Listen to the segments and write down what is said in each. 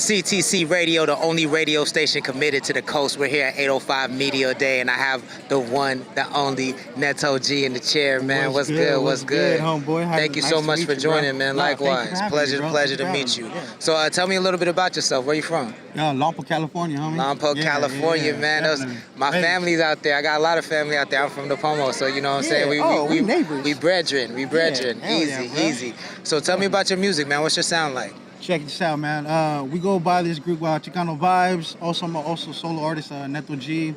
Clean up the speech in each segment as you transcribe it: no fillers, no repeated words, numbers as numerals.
CTC Radio, the only radio station committed to the coast. We're here at 805 Media Day, and I have the one, the only Neto G in the chair, man. What's good? What's good? Homeboy? Thank you so much for joining, man. Likewise. Pleasure to meet you. So tell me a little bit about yourself. Where you from? Lompoc, California, homie. Lompoc, California, man. My family's out there. I got a lot of family out there. I'm from the Pomo, so you know what I'm saying? We neighbors. We brethren. Easy. So tell me about your music, man. What's your sound like? Check this out, man. We go by this group, Chicano Vibes. Also, I'm also solo artist, Neto G.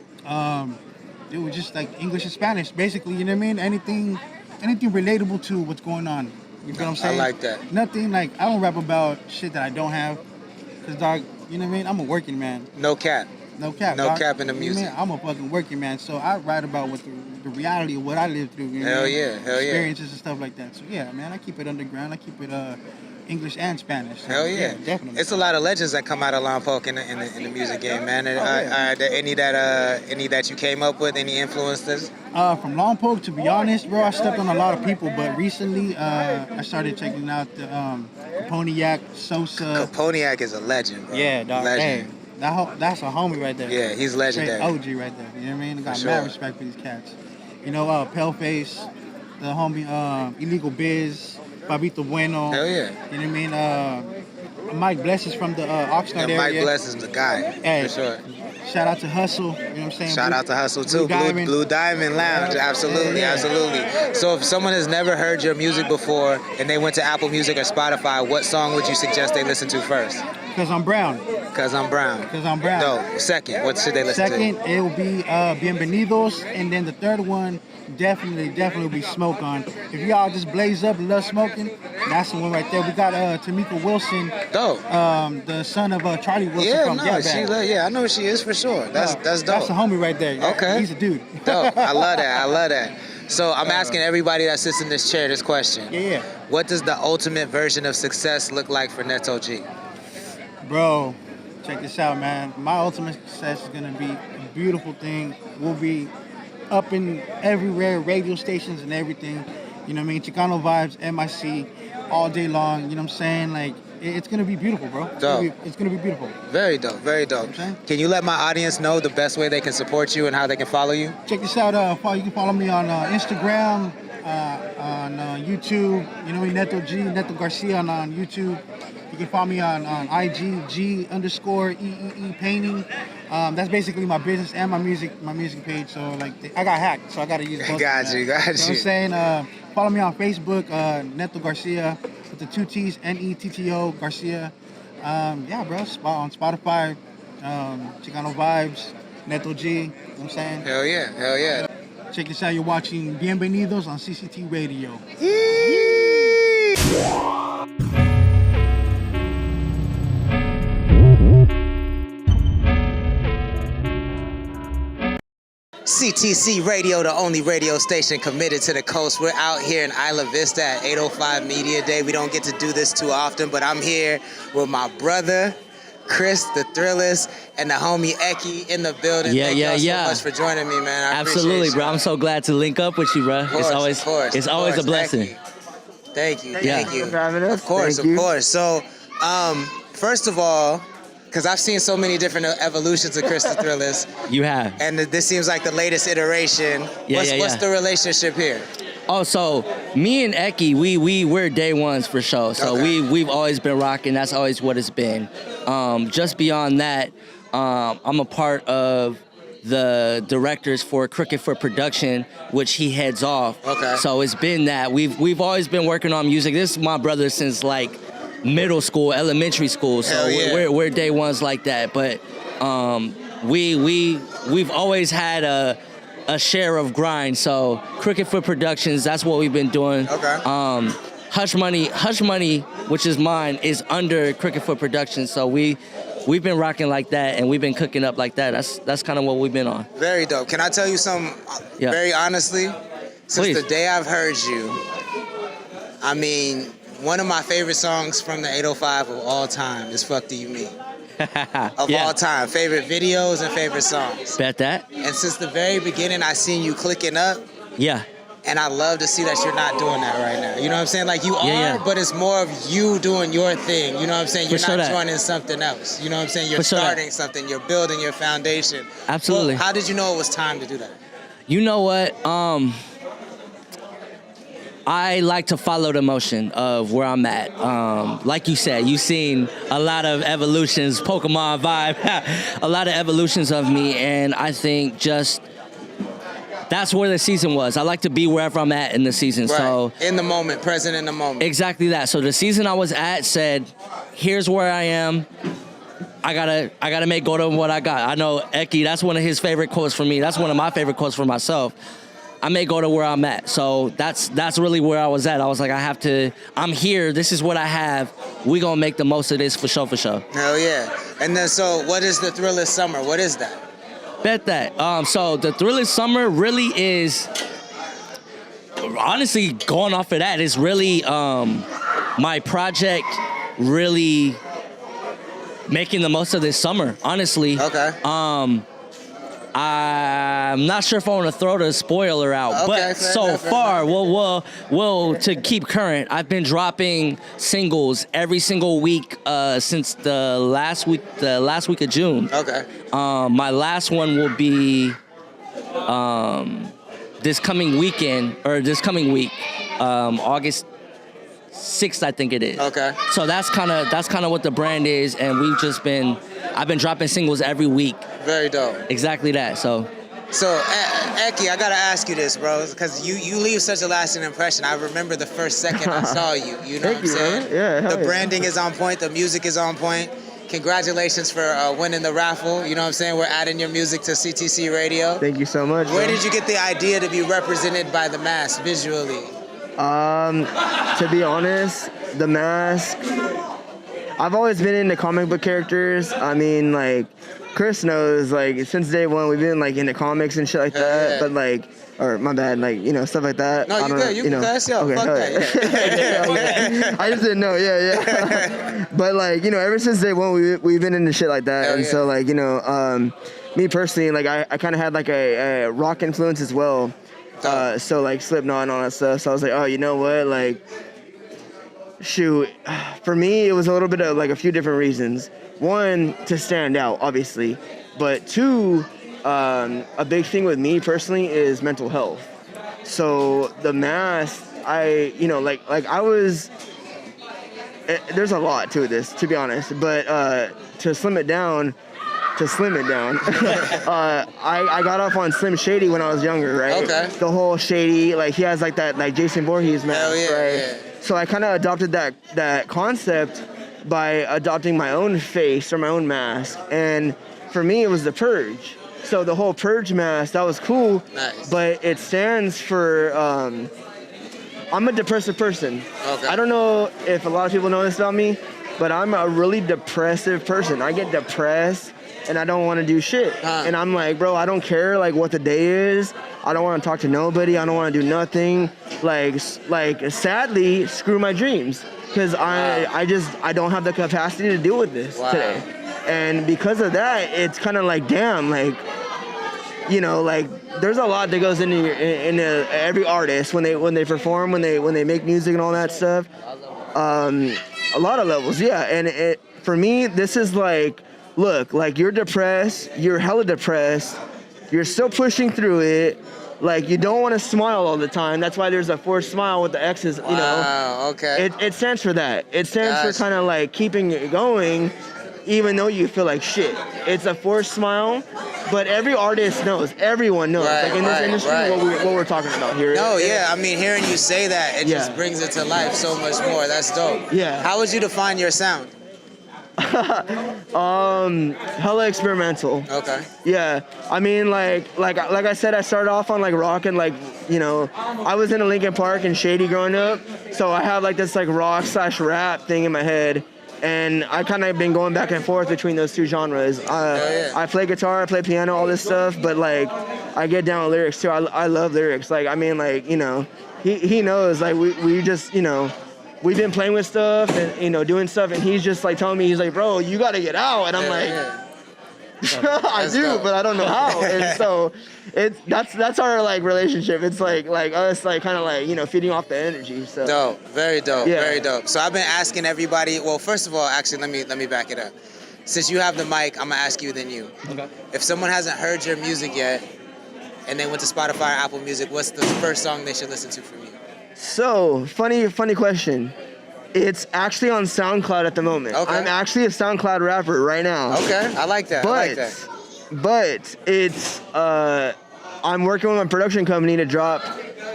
It was just like English and Spanish, basically. You know what I mean? Anything relatable to what's going on. You know what I'm saying? I like that. Nothing like I don't rap about shit that I don't have. Cause dog, you know what I mean? I'm a working man. No cap. No cap. No dog. cap in the music. You know, I'm a fucking working man, so I write about what the reality of what I lived through. You know Hell yeah. Experiences and stuff like that. So yeah, man, I keep it underground. I keep it English and Spanish. So, Hell yeah. Definitely. It's a lot of legends that come out of Lompoc in the music game, man. Are there any that you came up with? Any influences? From Lompoc, to be honest, bro, I stepped on a lot of people, but recently I started checking out the Caponiac, Sosa. Caponiac is a legend, bro. Yeah, dog. Legend. Hey, that's a homie right there. Yeah, he's legendary. OG right there. You know what I mean? I got mad respect for these cats. You know, Paleface, the homie Illegal Biz, Fabito Bueno. Hell yeah. You know what I mean? Mike Bless is from the Oxnard area. Mike Bless is the guy, hey, for sure. Shout out to Hustle, you know what I'm saying? Shout out to Hustle too, Blue Diamond Lounge, absolutely. So if someone has never heard your music before and they went to Apple Music or Spotify, what song would you suggest they listen to first? Cause I'm brown. No, second, what should they listen to? Second, it will be Bienvenidos, and then the third one definitely will be Smoke On. If y'all just blaze up and love smoking, that's the one right there. We got Tamika Wilson, dope. The son of Charlie Wilson from Get Back. I know who she is for sure. That's dope. That's the homie right there. Okay. He's a dude. Dope. I love that. So I'm asking everybody that sits in this chair this question. Yeah. What does the ultimate version of success look like for Neto G? Bro, check this out, man. My ultimate success is gonna be a beautiful thing. We'll be up in everywhere, radio stations and everything. You know what I mean? Chicano Vibes, MIC, all day long. You know what I'm saying? Like, it's gonna be beautiful, bro. It's gonna be beautiful. Very dope. You know can you let my audience know the best way they can support you and how they can follow you? Check this out. You can follow me on Instagram, on YouTube. You know me, Neto G, Neto Garcia on YouTube. You can follow me on IG, G_EEE painting. That's basically my business and my music page. So like, I got hacked, so I gotta use both. Got you. You know what I'm saying? Follow me on Facebook, Neto Garcia with the 2 T's, NETTO Garcia. Yeah, bro. On Spotify, Chicano Vibes, Neto G. You know what I'm saying? Hell yeah. Check this out. You're watching Bienvenidos on CCT Radio. CTC Radio, the only radio station committed to the coast. We're out here in Isla Vista at 805 Media Day. We don't get to do this too often, but I'm here with my brother, Chris the Thrillist, and the homie Eki in the building. Thank y'all so much for joining me, man. Absolutely, bro. I'm so glad to link up with you, bro. It's always a blessing. Eki. Thank you. Of course. So, first of all, because I've seen so many different evolutions of Chris the Thrillist. You have. And this seems like the latest iteration. What's the relationship here? Oh, so me and Eki, we're day ones for sure. So we've always been rocking. That's always what it's been. Just beyond that, I'm a part of the directors for Crooked Foot Production, which he heads off. Okay. So it's been that. We've always been working on music. This is my brother since like middle school, elementary school. So we're day ones like that. But we've always had a share of grind. So Crooked Foot Productions, that's what we've been doing. Okay. Hush Money, which is mine, is under Crooked Foot Productions. So we've been rocking like that, and we've been cooking up like that. That's kind of what we've been on. Very dope. Can I tell you something very honestly? Since the day I've heard you, I mean, one of my favorite songs from the 805 of all time is Fuck Do You Mean? Of all time. Favorite videos and favorite songs. Bet that. And since the very beginning, I seen you clicking up. Yeah. And I love to see that you're not doing that right now. You know what I'm saying? Like you are, Yeah. but it's more of you doing your thing. You know what I'm saying? You're For sure not that. joining something else. You know what I'm saying? You're For sure that. starting something. You're building your foundation. Absolutely. Well, how did you know it was time to do that? You know what? I like to follow the motion of where I'm at. Like you said, you've seen a lot of evolutions, Pokemon vibe, a lot of evolutions of me, and I think just that's where the season was. I like to be wherever I'm at in the season. Right. So In the moment, present in the moment. exactly that. So the season I was at said, here's where I am. I gotta make go to what I got. I know Eki, that's one of his favorite quotes for me. That's one of my favorite quotes for myself. I may go to where I'm at. So that's really where I was at. I was like, I'm here. This is what I have. We gonna make the most of this for sure, for sure. Hell yeah. And then, so what is the Thriller Summer? What is that? Bet that. So the Thriller Summer really is, honestly, going off of that, is really my project really making the most of this summer, honestly. Okay. I'm not sure if I want to throw the spoiler out, Okay, but fair so enough, fair far, enough. we'll to keep current, I've been dropping singles every single week since the last week of June. Okay. My last one will be this coming week, August 6th, I think it is. Okay. So that's kind of what the brand is, and I've been dropping singles every week. Very dope. Exactly that. So Eki, I gotta ask you this, bro, because you leave such a lasting impression. I remember the first second I saw you. You know what I'm saying? Man. Yeah, hell The branding is on point. The music is on point. Congratulations for winning the raffle. You know what I'm saying? We're adding your music to CTC Radio. Thank you so much. Where did you get the idea to be represented by the mask visually? To be honest, the mask, I've always been into comic book characters. I mean, like, Chris knows, like, since day one, we've been, like, into comics and shit like that. Yeah. But, like, or my bad, like, you know, stuff like that. No, you good. You can cuss, yo. Okay, Fuck that. Yeah. okay. I just didn't know. Yeah. But, like, you know, ever since day one, we've been into shit like that. Hell and yeah. so, like, you know, me personally, like, I kind of had, like, a rock influence as well. So, like, Slipknot and all that stuff. So I was like, oh, you know what? Like, shoot. For me, it was a little bit of, like, a few different reasons. One, to stand out, obviously. But two, a big thing with me personally is mental health. So the mask, I was, there's a lot to this, to be honest. But to slim it down, I got off on Slim Shady when I was younger, right? Okay. The whole Shady, like, he has, like, that, like, Jason Voorhees mask, Hell yeah, right? yeah. So I kind of adopted that concept by adopting my own face or my own mask. And for me, it was the Purge. So the whole Purge mask, that was cool. Nice. But it stands for, I'm a depressive person. Okay. I don't know if a lot of people know this about me, but I'm a really depressive person. I get depressed and I don't want to do shit. And I'm like, bro, I don't care, like, what the day is. I don't want to talk to nobody. I don't want to do nothing. Like sadly, screw my dreams. Because I don't have the capacity to deal with this today. And because of that, it's kind of like, damn, like, you know, like, there's a lot that goes into every artist when they perform, when they make music and all that stuff. A lot of levels, yeah. And for me, this is like, look, like, you're depressed, you're hella depressed, you're still pushing through it. Like, you don't want to smile all the time. That's why there's a forced smile with the X's, you know. Wow, okay. It stands for that. It stands Gotcha. for kind of like keeping it going, even though you feel like shit. It's a forced smile, but every artist knows, everyone knows. Right, like, in this right, industry, right. what we're talking about here. No, yeah, I mean, hearing you say that, it just Yeah. brings it to life so much more. That's dope. Yeah. How would you define your sound? Hella experimental. Okay. Yeah, I mean, like I said, I started off on, like, rock, and, like, you know, I was in a Linkin Park and Shady growing up, so I have, like, this, like, rock/rap thing in my head, and I kind of been going back and forth between those two genres. yeah. I play guitar, I play piano, all this stuff, but, like, I get down with lyrics too. I love lyrics. Like, I mean, like, you know, he knows, like, we just, you know, we've been playing with stuff and, you know, doing stuff, and he's just, like, telling me, he's like, bro, you gotta get out, and I'm like, I do, dope. but I don't know how. And so that's our like relationship. It's like us like kind of like, you know, feeding off the energy. So Dope, very dope, Yeah. very dope. So I've been asking everybody. Well, first of all, actually, let me back it up. Since you have the mic, I'm gonna ask you then you. Okay. If someone hasn't heard your music yet, and they went to Spotify or Apple Music, what's the first song they should listen to from you? So funny question. It's actually on SoundCloud at the moment. Okay. I'm actually a SoundCloud rapper right now. Okay, I like that. I like that. But it's I'm working with my production company to drop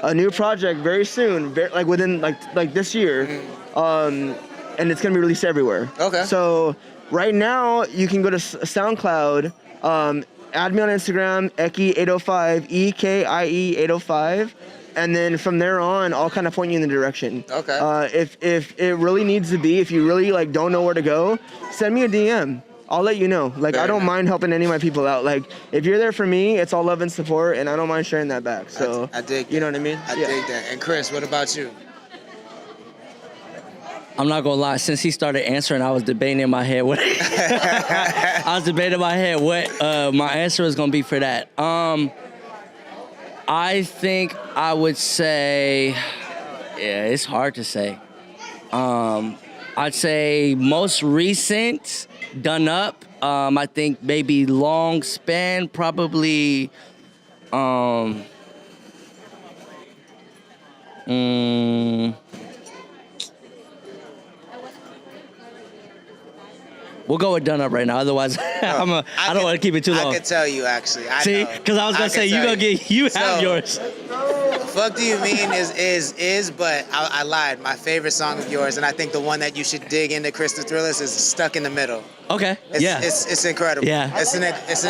a new project very soon, like within like this year, and it's gonna be released everywhere. Okay. So right now you can go to SoundCloud, add me on Instagram, Eki805, EKIE805. And then from there on, I'll kind of point you in the direction. Okay. If it really needs to be, if you really like don't know where to go, send me a DM. I'll let you know. Like, I don't mind helping any of my people out. Like, if you're there for me, it's all love and support, and I don't mind sharing that back. So I dig. You know what I mean? I dig that. And Chris, what about you? I'm not gonna lie. Since he started answering, I was debating in my head what my answer was gonna be for that. I think I would say, yeah, it's hard to say. I'd say most recent, Done Up. I think maybe long span, probably. We'll go with Done Up right now. Otherwise, I don't want to keep it too long. I could tell you actually. See, because I was gonna say you have yours. Fuck Do You Mean is, but I lied. My favorite song of yours, and I think the one that you should dig into, Chris the Thrillist, is Stuck in the Middle. Okay. It's incredible. Yeah. It's an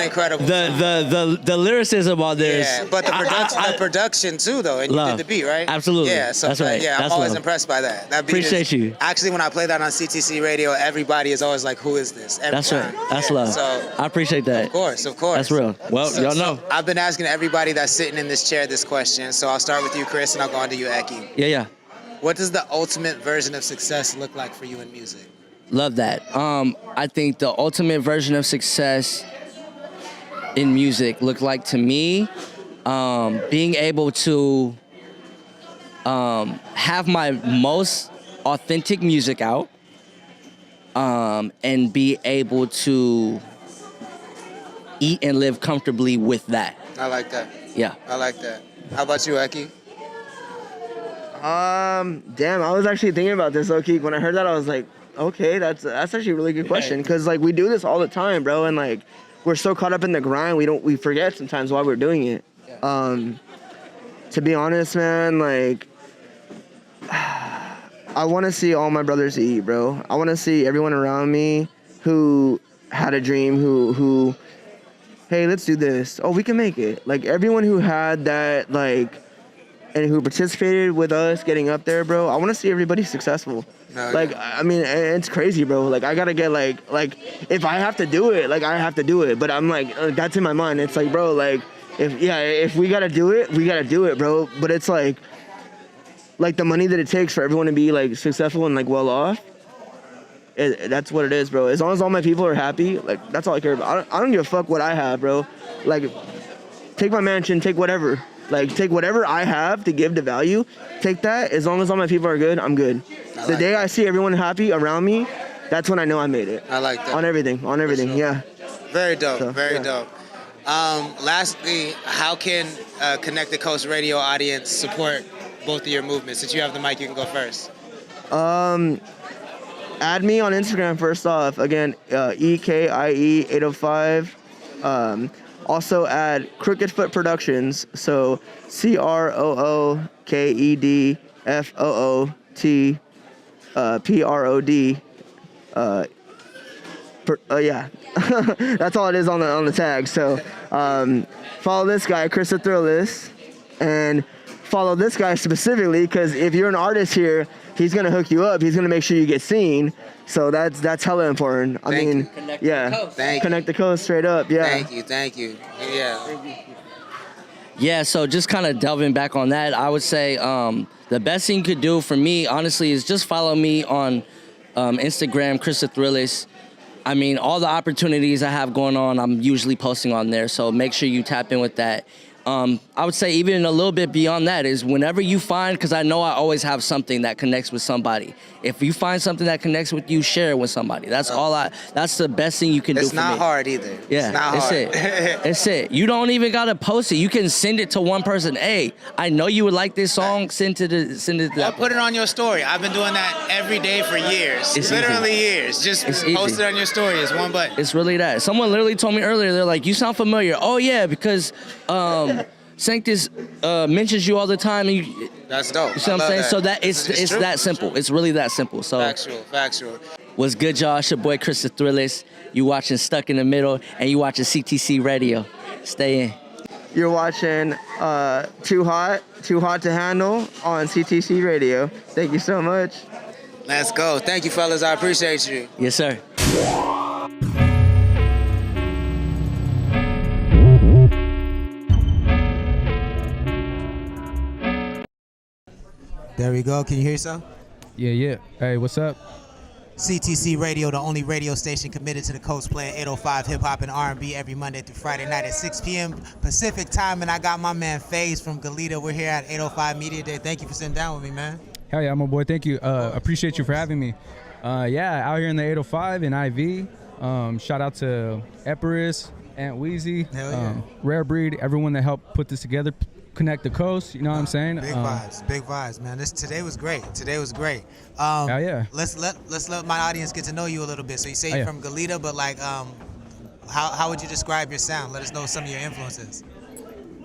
incredible. The lyricism on there is. Yeah, but the production too, though, and love. you did the beat, right? Absolutely. Yeah, so That's right. Yeah, I'm That's always love. impressed by that. That beat Appreciate you. Actually, when I play that on CTC Radio, everybody is always like, "Who is this?" Every That's time. right. That's Yeah, love. So I appreciate that. of course. That's real. Well, y'all know. I've been asking everybody that's sitting in this chair this question, so I'll start with you, Chris, and I'll go on to you, Eki. Yeah. What does the ultimate version of success look like for you in music? Love that. I think the ultimate version of success in music looked like to me being able to have my most authentic music out and be able to eat and live comfortably with that. I like that. Yeah. I like that. How about you, Eki? Damn, I was actually thinking about this, low-key. When I heard that, I was like, okay, that's actually a really good question. Because, like, we do this all the time, bro. And, like, we're so caught up in the grind, we forget sometimes why we're doing it. To be honest, man, like, I want to see all my brothers eat, bro. I want to see everyone around me who had a dream, who, hey, let's do this. Oh, we can make it. Like, everyone who had that, like, and who participated with us getting up there, bro, I want to see everybody successul. No, like, yeah. I mean, it's crazy, bro. Like, I got to get, like, if I have to do it, like, I have to do it. But I'm like, that's in my mind. It's like, bro, like, if we got to do it, we got to do it, bro. But it's like the money that it takes for everyone to be, like, successful and, like, well off, that's what it is, bro. As long as all my people are happy, like, that's all I care about. I don't give a fuck what I have, bro. Like, take my mansion, take whatever. Like, take whatever I have to give to value, take that. As long as all my people are good, I'm good. The day I see everyone happy around me, that's when I know I made it. I like that. On everything, sure. Yeah. Very dope, So, very yeah. dope. Lastly, how can Connect the Coast radio audience support both of your movements? Since you have the mic, you can go first. Add me on Instagram first off. Again, EKIE805. Also add Crooked Foot Productions. So CROOKEDFOOT PROD. Yeah, that's all it is on the tag. So follow this guy, Chris the Thrillist, and follow this guy specifically because if you're an artist here, he's gonna hook you up. He's gonna make sure you get seen. So that's hella important. I Thank mean, you. Connect yeah, the coast. Thank you. connect the coast straight up. Yeah. Thank you. Yeah. Yeah, so just kind of delving back on that, I would say the best thing you could do for me, honestly, is just follow me on Instagram, Chris the Thrillist. I mean, all the opportunities I have going on, I'm usually posting on there. So make sure you tap in with that. I would say even a little bit beyond that is whenever you find, because I know I always have something that connects with somebody. If you find something that connects with you, share it with somebody. That's that's the best thing you can do for me. It's not hard either. Yeah, it's not hard. it. It's it. You don't even gotta post it. You can send it to one person. Hey, I know you would like this song. Send it to that. Or put it on your story. I've been doing that every day for years. It's literally easy. years. Just It's post easy. it on your story. It's one button. It's really that. Someone literally told me earlier, they're like, you sound familiar. Oh yeah, because Sanctus mentions you all the time. And you That's dope. see what I'm saying? So that it's true. that simple. It's really that simple. So Factual. what's good, y'all? It's your boy Chris the Thrillist. You watching Stuck in the Middle, and you watching CTC Radio. Stay in. You're watching Too Hot to Handle on CTC Radio. Thank you so much. Let's go. Thank you, fellas. I appreciate you. Yes, sir. There we go. Can you hear yourself? Yeah. Hey, what's up? CTC Radio, the only radio station committed to the coast, playing 805 hip hop and R&B every Monday through Friday night at 6 p.m. Pacific time. And I got my man FaZe from Goleta. We're here at 805 Media Day. Thank you for sitting down with me, man. Hell yeah, my boy. Thank you. Appreciate you for having me. Yeah, out here in the 805 in IV. Shout out to Epirus, Aunt Wheezy, Hell yeah. Rare Breed, everyone that helped put this together, connect the coast. You know what I'm saying? Big vibes, man. Today was great. Hell yeah. Let's let my audience get to know you a little bit. So you say you're yeah. from Goleta, but like, how would you describe your sound? Let us know some of your influences.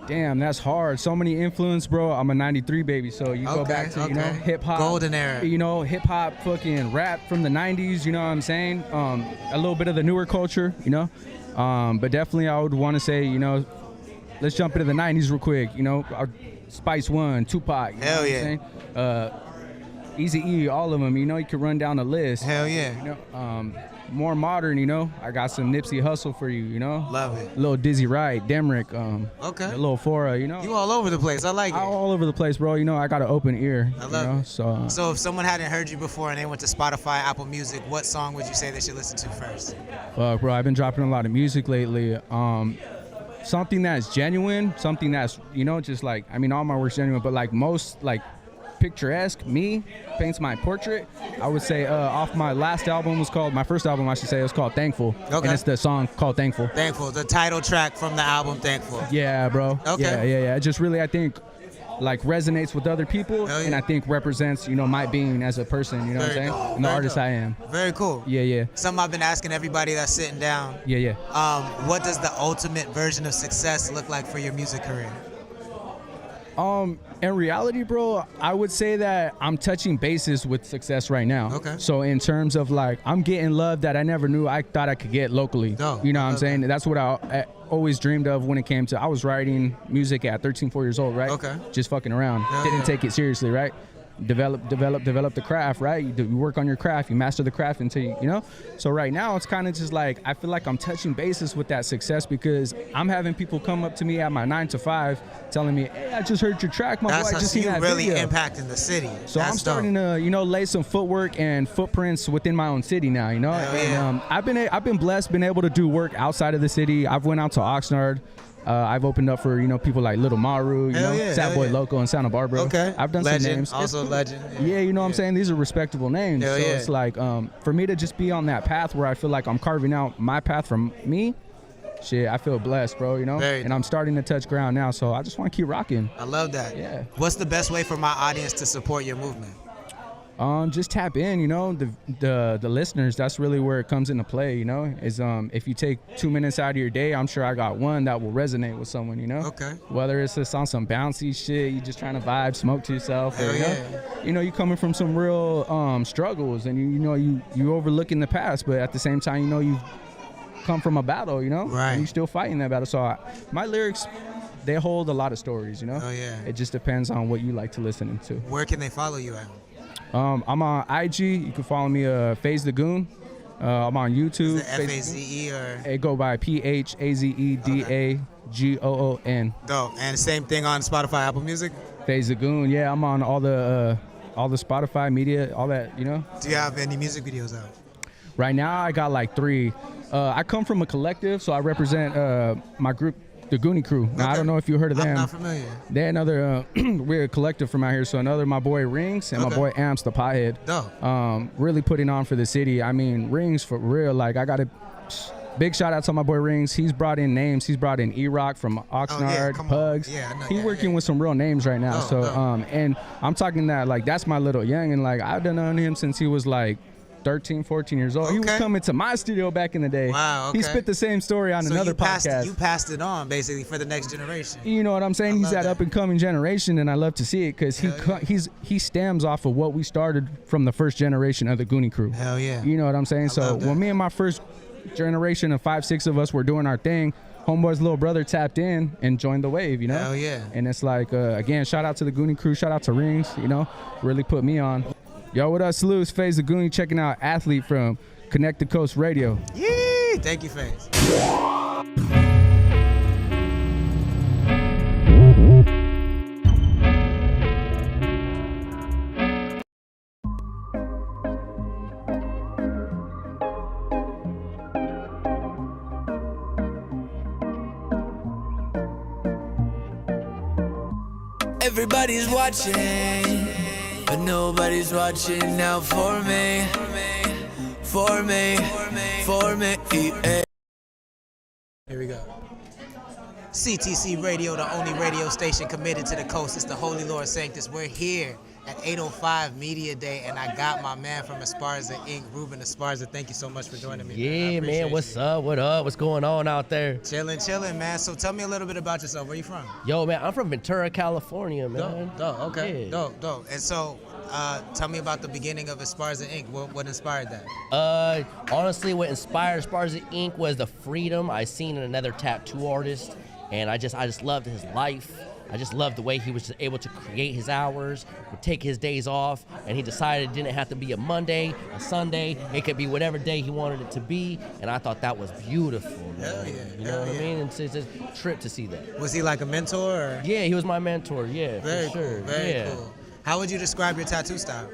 Damn, that's hard. So many influence, bro. I'm a 93 baby, so you go back to, hip hop. Golden era. Hip hop, fucking rap from the 90s, you know what I'm saying? A little bit of the newer culture, but definitely I would want to say, let's jump into the 90s real quick, Spice One, Tupac. Hell yeah. Eazy-E, all of them, you could run down the list. Hell yeah. More modern, I got some Nipsey Hussle for you, Love it. A little Dizzy Wright, Demrick, Okay. a little Fora, You all over the place. I like it. all over the place, bro. I got an open ear. I love it. So if someone hadn't heard you before and they went to Spotify, Apple Music, what song would you say they should listen to first? bro, I've been dropping a lot of music lately. Something that's genuine, something that's, just like, all my work's genuine, but like most, like, picturesque, me, paints my portrait. I would say off my last album my first album, I should say, it was called Thankful. Okay. And it's the song called Thankful. Thankful, the title track from the album Thankful. Yeah, bro. Okay. Yeah. It just really, I think, like resonates with other people, Hell yeah. and I think represents, my being as a person, what I'm saying? And the artist I am. Very cool. Yeah. Something I've been asking everybody that's sitting down. Yeah. What does the ultimate version of success look like for your music career? In reality, bro, I would say that I'm touching bases with success right now. Okay. So in terms of like, I'm getting love that I never knew I thought I could get locally. Dope. You know what I'm saying? That's what I always dreamed of when it came to, I was writing music at 13, 4 years old, right? Okay. Just fucking around. Yeah, Didn't yeah. take it seriously, right? Develop the craft, right? You work on your craft, you master the craft until you. So right now it's kind of just like, I feel like I'm touching bases with that success because I'm having people come up to me at my 9 to 5 telling me, hey, I just heard your track, my boy, I just seen you that really video. impacting the city. So That's I'm starting dope. to, lay some footwork and footprints within my own city now, Hell yeah. And I've been blessed, been able to do work outside of the city. I've went out to Oxnard. I've opened up for, people like Little Maru, Hell yeah, Sad hell Boy yeah. Loco in Santa Barbara. Okay. I've done legend, some names. Also legend. Yeah, you know what I'm saying? These are respectable names. Hell so yeah. it's like, for me to just be on that path where I feel like I'm carving out my path from me, shit, I feel blessed, bro, Very and I'm starting to touch ground now, so I just want to keep rocking. I love that. Yeah. What's the best way for my audience to support your movement? Just tap in, the listeners, that's really where it comes into play, is if you take 2 minutes out of your day, I'm sure I got one that will resonate with someone, Okay. Whether it's just on some bouncy shit, you just trying to vibe, smoke to yourself, Hell or, yeah. you coming from some real struggles and you overlooking the past, but at the same time, you've come from a battle, Right. and you still fighting that battle. So my lyrics, they hold a lot of stories, Oh yeah. It just depends on what you like to listen to. Where can they follow you at? I'm on IG. You can follow me, FaZe the Goon. I'm on YouTube. Is it FAZE or? It go by PHAZEDAGOON. Dope. And same thing on Spotify, Apple Music? FaZe the Goon. Yeah, I'm on all the Spotify media, all that. Do you have any music videos out? Right now, I got like 3. I come from a collective, so I represent my group, the Goonie Crew. Now, I don't know if you heard of them. I'm not familiar. They're another, we're a collective from out here. So another, my boy Rings and my boy Amps, the Pothead. Dope. Really putting on for the city. I mean, Rings for real. Like, I got a big shout out to my boy Rings. He's brought in names. He's brought in E-Rock from Oxnard, Pugs. Yeah, I know. He's working with some real names right now. So, and I'm talking that, like, that's my little young. And, like, I've done him since he was, like, 13, 14 years old. He was coming to my studio back in the day. Wow, okay. He spit the same story on another podcast. You passed it on, basically, for the next generation. You know what I'm saying? He's that up-and-coming generation, and I love to see it because he stems off of what we started from the first generation of the Goonie Crew. Hell yeah. You know what I'm saying? So when me and my first generation of 5, 6 of us were doing our thing, Homeboy's little brother tapped in and joined the wave, you know? Hell yeah. And it's like, again, shout out to the Goonie Crew, shout out to Rings, you know, really put me on. Yo, what up, salute? It's FaZe the Goonie checking out Athlete from Connect the Coast Radio. Yee! Thank you, FaZe. Everybody's watching, but nobody's watching out for me, for me, for me. Here we go. CTC Radio, the only radio station committed to the coast. It's the Holy Lord Sanctus. We're here at 805 Media Day, and I got my man from Esparza Inc., Ruben Esparza. Thank you so much for joining me. Yeah, man, what's up? What up? What's going on out there? Chilling, man. So tell me a little bit about yourself. Where you from? Yo, man, I'm from Ventura, California, man. Dope, okay. Yeah. Dope. And so, tell me about the beginning of Esparza Inc. What inspired that? Honestly, what inspired Esparza Inc. was the freedom I seen in another tattoo artist, and I just loved his life. I just loved the way he was able to create his hours, would take his days off, and he decided it didn't have to be a Monday, a Sunday. It could be whatever day he wanted it to be, and I thought that was beautiful, man. Hell yeah. You know what I mean? It's a trip to see that. Was he like a mentor? Or? Yeah, he was my mentor, yeah, Very for sure. cool, very cool. How would you describe your tattoo style?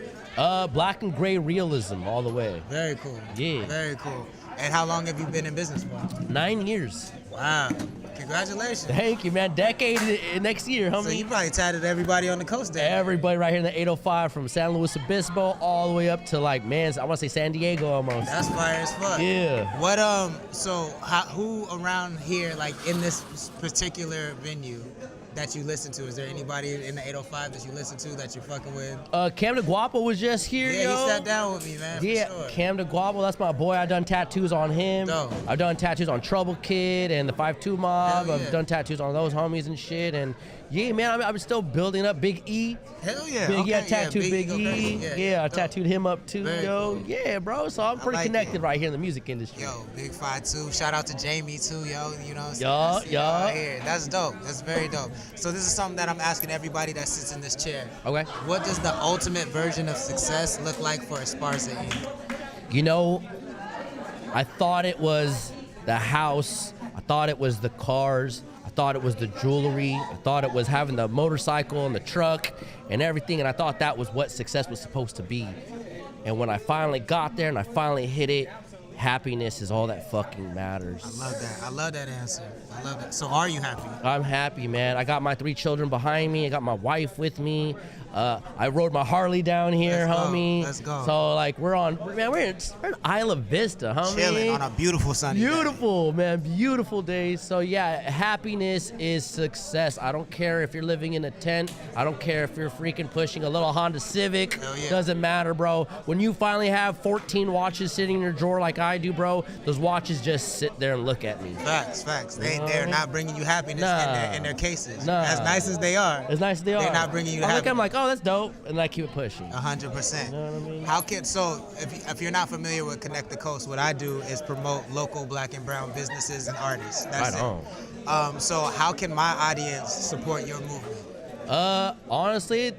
Black and gray realism all the way. Very cool. Yeah. Very cool. And how long have you been in business for? 9 years. Wow. Congratulations. Thank you, man. Decade next year, homie. So you probably tatted everybody on the coast there. Everybody right here in the 805 from San Luis Obispo all the way up to like, man, I want to say San Diego almost. That's fire as fuck. Yeah. What who around here, like in this particular venue, that you listen to? Is there anybody in the 805 that you listen to that you're fucking with? Cam de Guapo was just here, Yeah, yo. he sat down with me, man. Yeah, for sure. Cam de Guapo, that's my boy. I done tattoos on him. Dope. I've done tattoos on Trouble Kid and the 5-2 Mob. Hell yeah. I've done tattoos on those homies and shit. And yeah, man, I'm still building up Big E. Hell yeah. Big, okay, I tattooed Big Big E. Yeah, I dope. tattooed him up too, Very yo. cool. Yeah, bro. So I'm pretty like connected it. right here in the music industry. Yo, Big 5-2. Shout out to Jamie too, yo. You know what I'm Yeah, saying? yeah. Right here. That's dope. That's very dope. So this is something that I'm asking everybody that sits in this chair. Okay. What does the ultimate version of success look like for Esparza Inc.? You know, I thought it was the house. I thought it was the cars. I thought it was the jewelry. I thought it was having the motorcycle and the truck and everything. And I thought that was what success was supposed to be. And when I finally got there and I finally hit it, happiness is all that fucking matters. I love that. I love that answer. I love that. So are you happy? I'm happy, man. I got my 3 children behind me. I got my wife with me. I rode my Harley down here, Let's go. homie. Let's go. So like we're in Isla Vista, homie. Chilling on a beautiful sunny day. Beautiful, man. Beautiful days. So yeah, happiness is success. I don't care if you're living in a tent. I don't care if you're freaking pushing a little Honda Civic. Hell yeah. Doesn't matter, bro. When you finally have 14 watches sitting in your drawer like I do, bro, those watches just sit there and look at me. Facts. They're not bringing you happiness in their cases. Nah. As nice as they are. As nice as they are. They're not bringing you I look happiness. at them like, oh, that's dope, and I keep it pushing. 100%. You know what I mean? How can if you're not familiar with Connect the Coast, what I do is promote local Black and brown businesses and artists. That's Right it. on. So how can my audience support your movement? Honestly,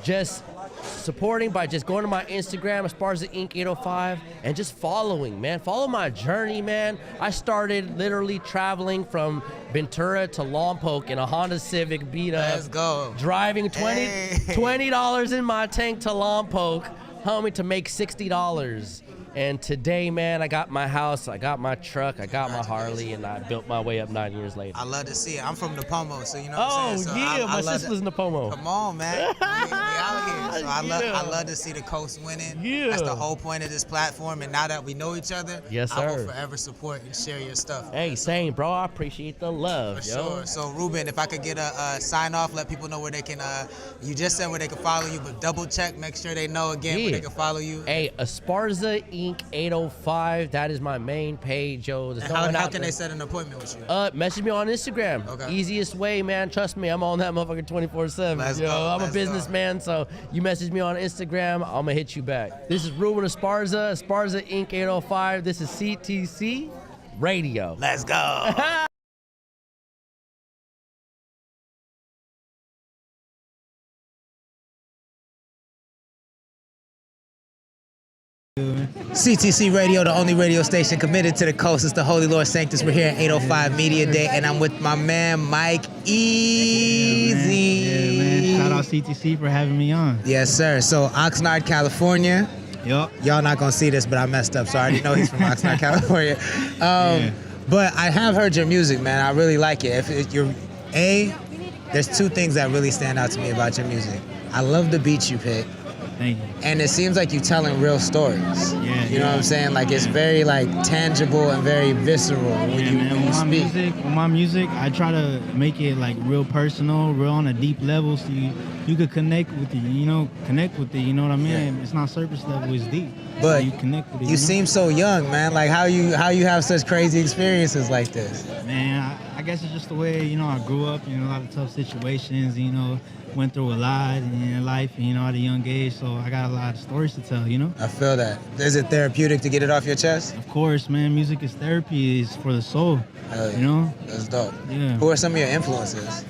just supporting by just going to my Instagram, Esparza Inc. 805, and just following, man. Follow my journey, man. I started literally traveling from Ventura to Lompoc in a Honda Civic beat up. Let's go. Driving Hey. $20 in my tank to Lompoc, homie, to make $60. And today, man, I got my house, I got my truck, I got my Harley, and I built my way up 9 years later. I love to see it. I'm from Napomo, so you know what I'm saying? So yeah, my love sister lives in Napomo. Come on, man. We out here. So I love to see the coast winning. Yeah. That's the whole point of this platform. And now that we know each other, Yes, I will sir. forever support and share your stuff. Hey, same, bro. I appreciate the love, For yo. sure. So Ruben, if I could get a sign off, let people know where they can. You just said where they can follow you, but double check, make sure they know again where they can follow you. Hey, Esparza Inc. 805. That is my main page, yo. And how can they set an appointment with you? Message me on Instagram. Okay. Easiest way, man. Trust me, I'm on that motherfucker 24/7. Let's Yo, go, I'm a let's businessman, so you message me on Instagram, I'm gonna hit you back. This is Ruben Esparza, Esparza Inc. 805. This is CTC Radio. Let's go. CTC Radio, the only radio station committed to the coast. It's the Holy Lord Sanctus. We're here at 805 Media Day, and I'm with my man, Mike Easy. Yeah, man. Shout out CTC for having me on. Yes, sir. So, Oxnard, California. Yup. Y'all not going to see this, but I messed up, so I already know he's from Oxnard, California. But I have heard your music, man. I really like it. There's two things that really stand out to me about your music. I love the beats you pick. Thank you. And it seems like you're telling real stories. Yeah, you know what I'm saying? Like it's very like tangible and very visceral when you speak. With my music, I try to make it like real personal, real on a deep level, so you could connect with it. You know what I mean? Yeah. It's not surface level, it's deep. But so you connect with it. You seem so young, man. Like how you have such crazy experiences like this? Man, I guess it's just the way I grew up in a lot of tough situations. Went through a lot in life, at a young age, so I got a lot of stories to tell, I feel that. Is it therapeutic to get it off your chest? Of course, man. Music is therapy. It's for the soul, That's dope. Yeah. Who are some of your influences?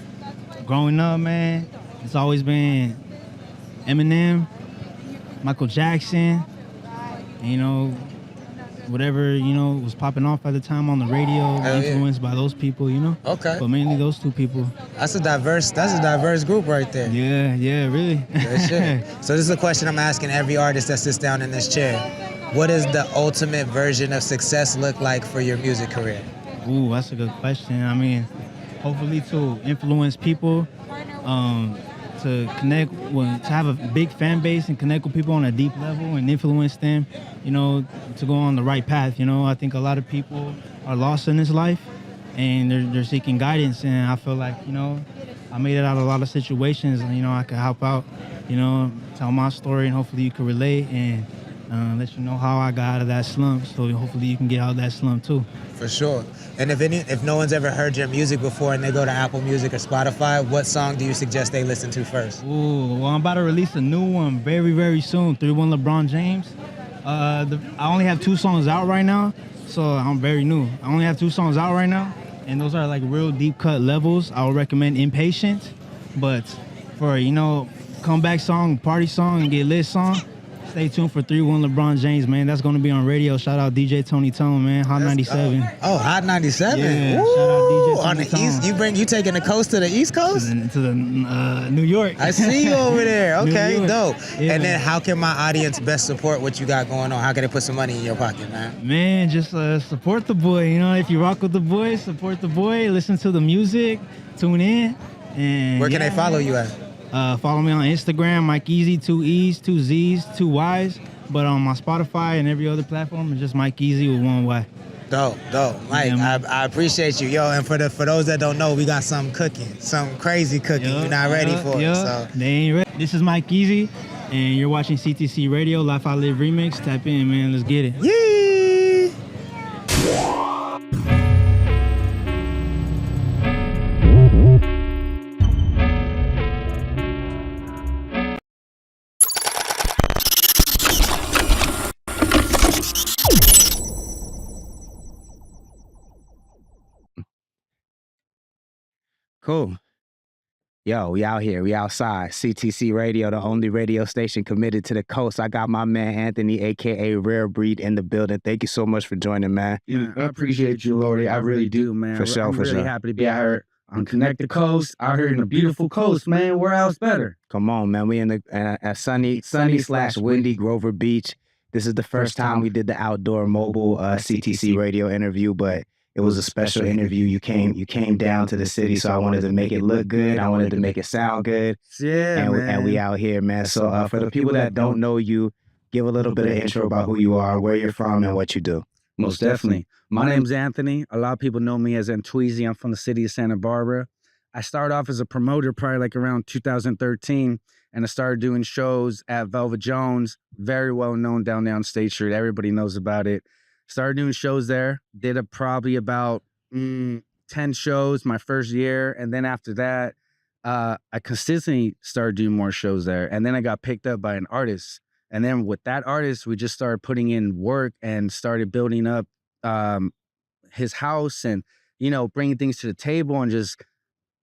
Growing up, man, it's always been Eminem, Michael Jackson, whatever, was popping off at the time on the radio, influenced by those people, Okay. But mainly those two people. That's a diverse group right there. Yeah, really. Good shit. So this is a question I'm asking every artist that sits down in this chair. What does the ultimate version of success look like for your music career? Ooh, that's a good question. I mean, hopefully to influence people, to connect to have a big fan base and connect with people on a deep level and influence them, to go on the right path. I think a lot of people are lost in this life and they're seeking guidance, and I feel like, I made it out of a lot of situations, and, I could help out, tell my story, and hopefully you can relate and let you know how I got out of that slump, so hopefully you can get out of that slump too. For sure. And if no one's ever heard your music before and they go to Apple Music or Spotify, what song do you suggest they listen to first? Ooh, well, I'm about to release a new one very, very soon, 3-1 LeBron James. I only have 2 songs out right now, so I'm very new. I only have 2 songs out right now, and those are like real deep cut levels. I would recommend Impatient, but for, comeback song, party song, and get lit song, stay tuned for 3-1 LeBron James, man. That's going to be on radio. Shout out DJ Tony Tone, man. Hot 97. Oh, Hot 97. Yeah, Woo! shout out DJ Tony On the Tone. East, you taking the coast to the East Coast? To the New York. I see you over there. Okay, New York. dope. Yeah. And then how can my audience best support what you got going on? How can they put some money in your pocket, man? Man, just support the boy. If you rock with the boy, support the boy. Listen to the music. Tune in. And Where can they follow you at? Follow me on Instagram, Mike Easy, 2 E's, 2 Z's, 2 Y's. But on my Spotify and every other platform, it's just Mike Easy with 1 Y. Dope. Mike, Yeah, I appreciate you. Yo, and for those that don't know, we got something cooking. Something crazy cooking. You're not ready for it. So. They ain't ready. This is Mike Easy, and you're watching CTC Radio, Life I Live Remix. Tap in, man. Let's get it. Yee! Cool. Yo, we out here. We outside. CTC Radio, the only radio station committed to the coast. I got my man Anthony, a.k.a. Rare Breed, in the building. Thank you so much for joining, man. Yeah, I appreciate you, Lordy. I really do, man. For sure, I'm for really sure. happy to be out here on Connect the Coast, out here in the beautiful coast, man. Where else better? Come on, man. We in the sunny / windy Grover Beach. This is the first time we did the outdoor mobile CTC radio interview, but it was a special interview. You came down to the city, so I wanted to make it look good. I wanted to make it sound good. Yeah, And we out here, man. So for the people that don't know you, give a little bit of intro about who you are, where you're from, and what you do. Most definitely. My name's Anthony. A lot of people know me as Antweezy. I'm from the city of Santa Barbara. I started off as a promoter probably like around 2013, and I started doing shows at Velvet Jones, very well known down State Street. Everybody knows about it. Started doing shows there. Did probably about 10 shows my first year, and then after that, I consistently started doing more shows there. And then I got picked up by an artist. And then with that artist, we just started putting in work and started building up his house and, you know, bringing things to the table and just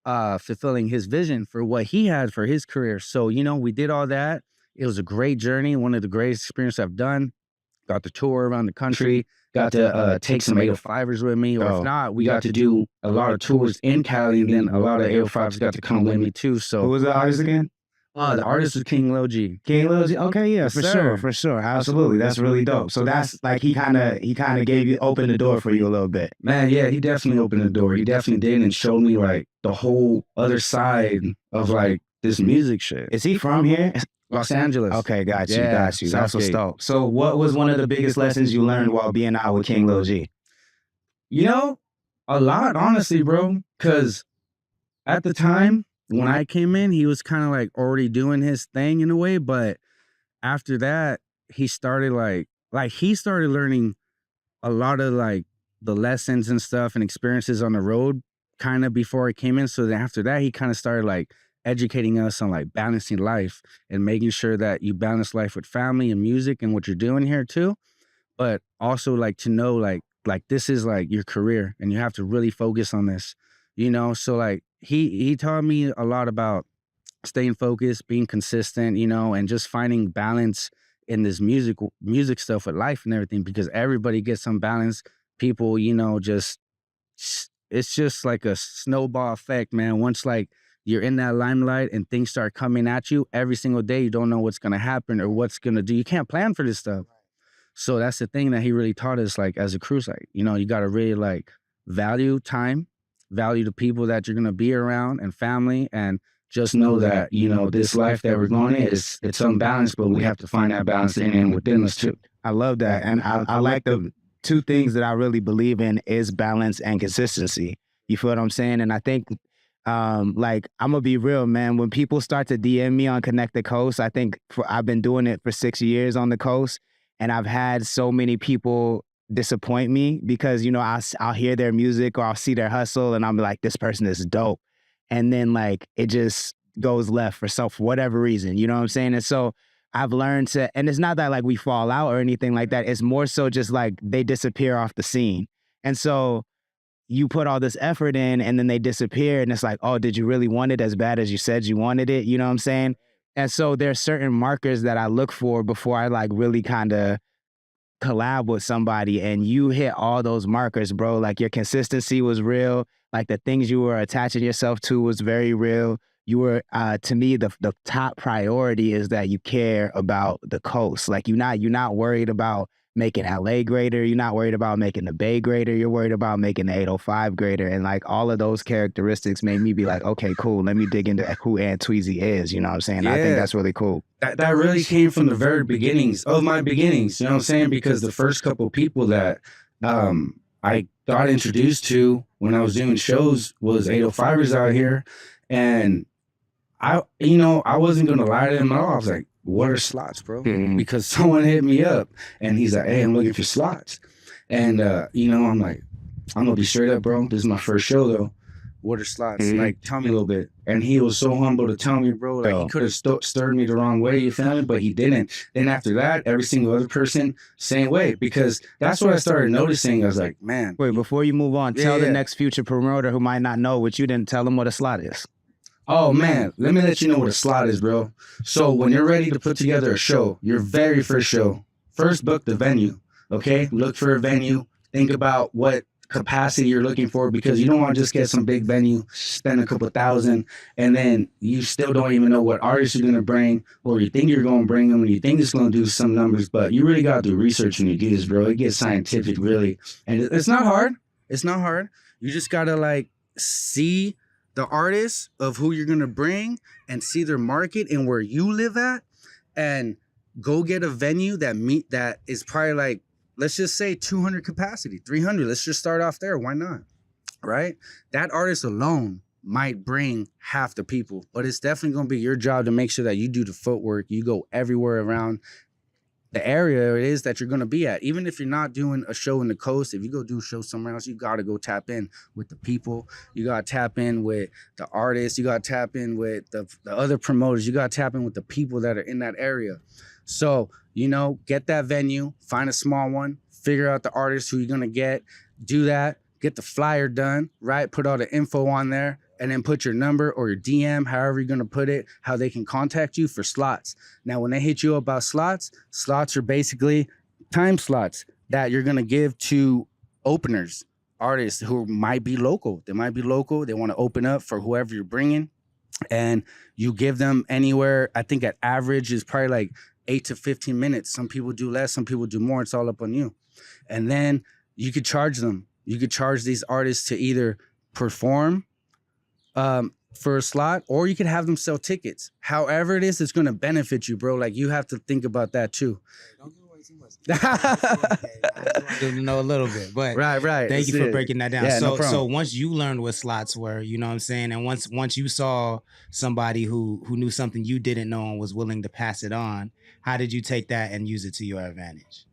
fulfilling his vision for what he had for his career. So, you know, we did all that. It was a great journey, one of the greatest experiences I've done. Got to tour around the country, got to take some 805ers with me, or if not, we got to do a lot of tours in Cali, and then a lot of 805s got to come with me too. So Who was the artist again? the artist was King Lil G. King Lil G. Okay, yeah, for sure, absolutely. That's really dope. So that's like he kind of opened the door for you a little bit. Man, yeah, he definitely opened the door. He definitely did, and showed me like the whole other side of like this music shit. Is he from here? Los Angeles. Okay, got you. Yeah, That's what's Southgate. dope. So what was one of the biggest lessons you learned while being out with King Lil G? You know, a lot, honestly, bro. Because at the time when I came in, he was kind of like already doing his thing in a way. But after that, he started he started learning a lot of like the lessons and stuff and experiences on the road kind of before I came in. So then after that, he kind of started like educating us on like balancing life and making sure that you balance life with family and music and what you're doing here too. But also like to know like this is like your career and you have to really focus on this, you know? So like he taught me a lot about staying focused, being consistent, you know, and just finding balance in this music stuff with life and everything, because everybody gets some balance. People, you know, it's just like a snowball effect, man. Once like you're in that limelight and things start coming at you every single day, you don't know what's going to happen or what's going to do. You can't plan for this stuff. So that's the thing that he really taught us, like as a crew, like, you know, you got to really like value time, value the people that you're going to be around and family, and just know that, you know, this life that we're going in it's unbalanced, but we have to find that balance in and within us too. I love that. And I like the two things that I really believe in is balance and consistency. You feel what I'm saying? And I think like I'm gonna be real, man. When people start to DM me on Connect the Coast, I think I've been doing it for 6 years on the coast, and I've had so many people disappoint me because, you know, I'll hear their music or I'll see their hustle and I'm like, this person is dope, and then like it just goes left for whatever reason, you know what I'm saying? And so I've learned to, and it's not that like we fall out or anything like that. It's more so just like they disappear off the scene, and so you put all this effort in and then they disappear, and it's like, oh, did you really want it as bad as you said you wanted it? You know what I'm saying? And so there's certain markers that I look for before I like really kind of collab with somebody, and you hit all those markers, bro. Like your consistency was real. Like the things you were attaching yourself to was very real. You were, to me, the top priority is that you care about the coast. Like you're not worried about making LA greater. You're not worried about making the Bay greater. You're worried about making the 805 greater. And like all of those characteristics made me be like, okay, cool. Let me dig into who Antweezy is. You know what I'm saying? Yeah. I think that's really cool. That really came from the very beginnings of my beginnings. You know what I'm saying? Because the first couple of people that I got introduced to when I was doing shows was 805ers out here. And I wasn't going to lie to him at all. I was like, what are slots, bro? Mm-hmm. Because someone hit me up and he's like, hey, I'm looking for slots. And, I'm like, I'm going to be straight up, bro. This is my first show, though. What are slots? Mm-hmm. Like, tell me a little bit. And he was so humble to tell me, bro. Like, he could have stirred me the wrong way, you feel me? But he didn't. Then after that, every single other person, same way. Because that's what I started noticing. I was like, man. Wait, before you move on, tell the next future promoter who might not know what you didn't tell them what a slot is. Oh, man, let me let you know what a slot is, bro. So when you're ready to put together a show, your very first show, first book the venue, okay? Look for a venue. Think about what capacity you're looking for, because you don't want to just get some big venue, spend a couple thousand, and then you still don't even know what artists you're going to bring, or you think you're going to bring them and you think it's going to do some numbers, but you really got to do research when you do this, bro. It gets scientific, really. And it's not hard. It's not hard. You just got to like see the artists of who you're going to bring and see their market and where you live at, and go get a venue that is probably like, let's just say 200 capacity, 300. Let's just start off there. Why not? Right? That artist alone might bring half the people, but it's definitely going to be your job to make sure that you do the footwork. You go everywhere around the area it is that you're going to be at. Even if you're not doing a show in the coast, if you go do a show somewhere else, you got to go tap in with the people. You got to tap in with the artists. You got to tap in with the other promoters. You got to tap in with the people that are in that area. So, you know, get that venue, find a small one, figure out the artists who you're going to get, do that, get the flyer done, right? Put all the info on there, and then put your number or your DM, however you're going to put it, how they can contact you for slots. Now, when they hit you up about slots are basically time slots that you're going to give to openers, artists who might be local. They might be local. They want to open up for whoever you're bringing, and you give them anywhere. I think at average is probably like 8 to 15 minutes. Some people do less, some people do more. It's all up on you. And then you could charge them. You could charge these artists to either perform for a slot, or you could have them sell tickets. However it is, it's going to benefit you, bro. Like, you have to think about that too. Don't give away too much. I do know a little bit, but right. Thank you for breaking that down. Yeah, no so problem. once you learned what slots were, you know what I'm saying, and once you saw somebody who knew something you didn't know and was willing to pass it on, how did you take that and use it to your advantage?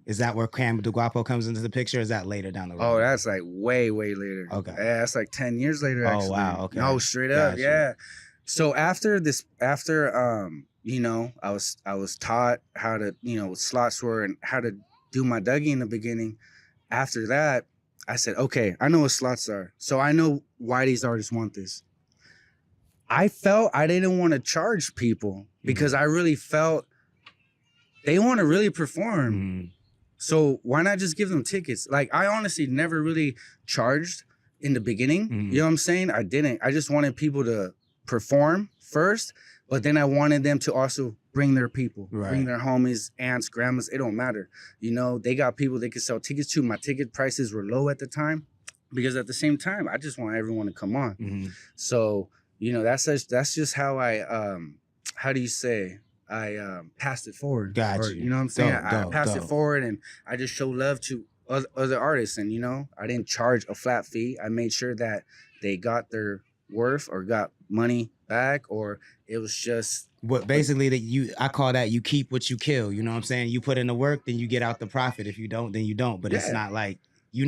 Is that where Cam DeGuapo comes into the picture, or is that later down the road? Oh, that's like way later. Okay. Yeah, that's like 10 years later, actually. Oh, wow. Okay. No, straight up. Gotcha. Yeah. So after you know, I was taught how to, you know, what slots were and how to do my Dougie in the beginning. After that, I said, okay, I know what slots are. So I know why these artists want this. I felt I didn't want to charge people because I really felt they want to really perform. Mm-hmm. So why not just give them tickets? Like, I honestly never really charged in the beginning. Mm-hmm. You know what I'm saying? I didn't. I just wanted people to perform first, but then I wanted them to also bring their people, bring their homies, aunts, grandmas. It don't matter. You know, they got people they could sell tickets to. My ticket prices were low at the time because at the same time, I just want everyone to come on. Mm-hmm. So, you know, that's just how I, how do you say? I passed it forward. Gotcha. You know what I'm saying? I passed it Dope. forward, and I just show love to other artists. And, you know, I didn't charge a flat fee. I made sure that they got their worth or got money back, or it was just What basically I call that you keep what you kill. You know what I'm saying? You put in the work, then you get out the profit. If you don't, then you don't. But it's not like you're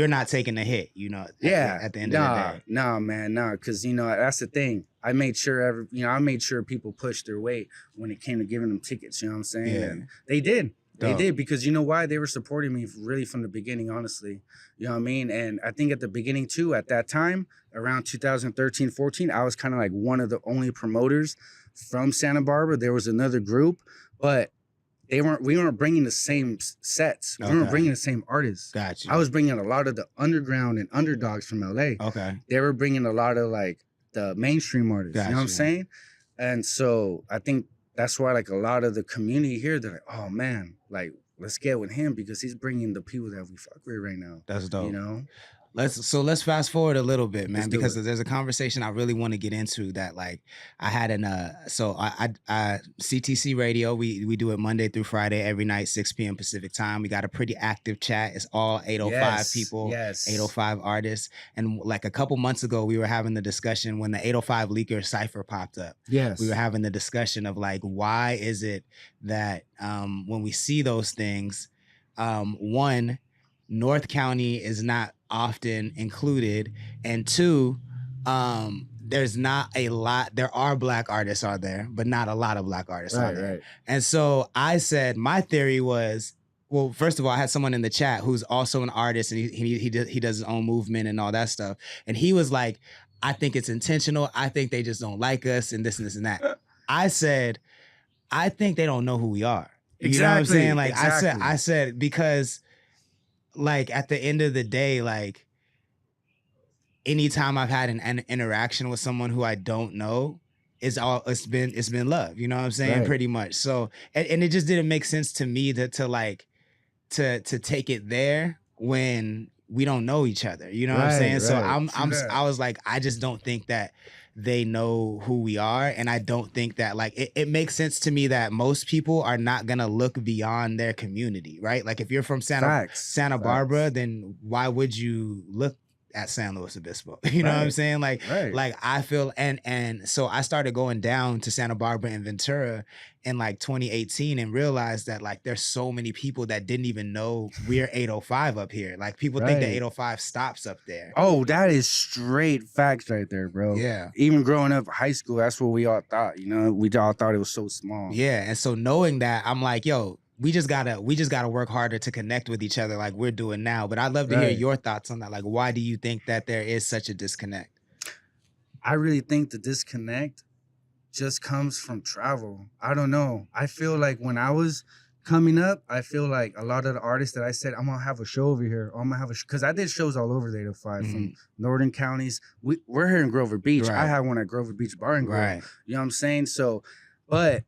not taking the hit, you know. At the end of the day. Nah, man, nah. Because, you know, that's the thing. I made sure I made sure people pushed their weight when it came to giving them tickets. You know what I'm saying? Yeah. And they did. They Dope. did, because you know why? They were supporting me really from the beginning, honestly. You know what I mean? And I think at the beginning too, at that time, around 2013, 14, I was kind of like one of the only promoters from Santa Barbara. There was another group, but we weren't bringing the same sets. We weren't bringing the same artists. Gotcha. I was bringing a lot of the underground and underdogs from LA. Okay. They were bringing a lot of like the mainstream artists. You know what I'm Gotcha. saying? And so I think that's why like a lot of the community here, they're like, oh man, like let's get with him because he's bringing the people that we fuck with right now. That's dope. You know? Let's fast forward a little bit, man, Let's do because it. there's a conversation I really want to get into that like I had I CTC radio, we do it Monday through Friday every night, 6 p.m. Pacific time. We got a pretty active chat. It's all 805 people, 805 artists. And like a couple months ago, we were having the discussion when the 805 Leaker cipher popped up. Yes. We were having the discussion of like, why is it that when we see those things, one, North County is not often included, and two, there's not a lot. There are Black artists out there, but not a lot of Black artists out there. Right. And so I said my theory was, well, first of all, I had someone in the chat who's also an artist, and he does his own movement and all that stuff, and he was like, I think it's intentional. I think they just don't like us, and this and this and that. I said, I think they don't know who we are. You know what I'm saying? Like I said because like at the end of the day, like anytime I've had an interaction with someone who I don't know, it's been love. You know what I'm saying? Right. Pretty much. So and it just didn't make sense to me to take it there when we don't know each other. You know what I'm saying? So I was like, I just don't think that they know who we are. And I don't think that like it makes sense to me that most people are not gonna look beyond their community, right? Like if you're from Santa Barbara, then why would you look at San Luis Obispo? You know what I'm saying? Like I feel and so I started going down to Santa Barbara and Ventura in like 2018 and realized that like there's so many people that didn't even know we're 805 up here. Like people think that 805 stops up there. Oh, that is straight facts right there, bro. Yeah. Even growing up high school, that's what we all thought. You know, we all thought it was so small. Yeah, and so knowing that, I'm like, yo, we just gotta work harder to connect with each other like we're doing now. But I'd love to hear your thoughts on that. Like, why do you think that there is such a disconnect? I really think the disconnect just comes from travel. I don't know. I feel like when I was coming up, I feel like a lot of the artists that I said, I'm gonna have a show over here, or I'm gonna have a because I did shows all over the 805 from northern counties. We're here in Grover Beach. I had one at Grover Beach Bar and Grill. You know what I'm saying? So, but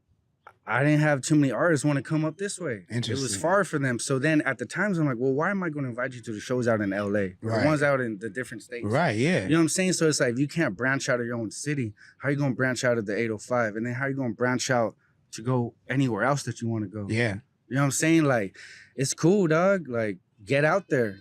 I didn't have too many artists want to come up this way. It was far for them. So then at the times I'm like, well, why am I going to invite you to the shows out in LA? The ones out in the different states. Right, yeah. You know what I'm saying? So it's like, if you can't branch out of your own city, how are you going to branch out of the 805? And then how are you going to branch out to go anywhere else that you want to go? Yeah. You know what I'm saying? Like, it's cool, dog. Like, get out there,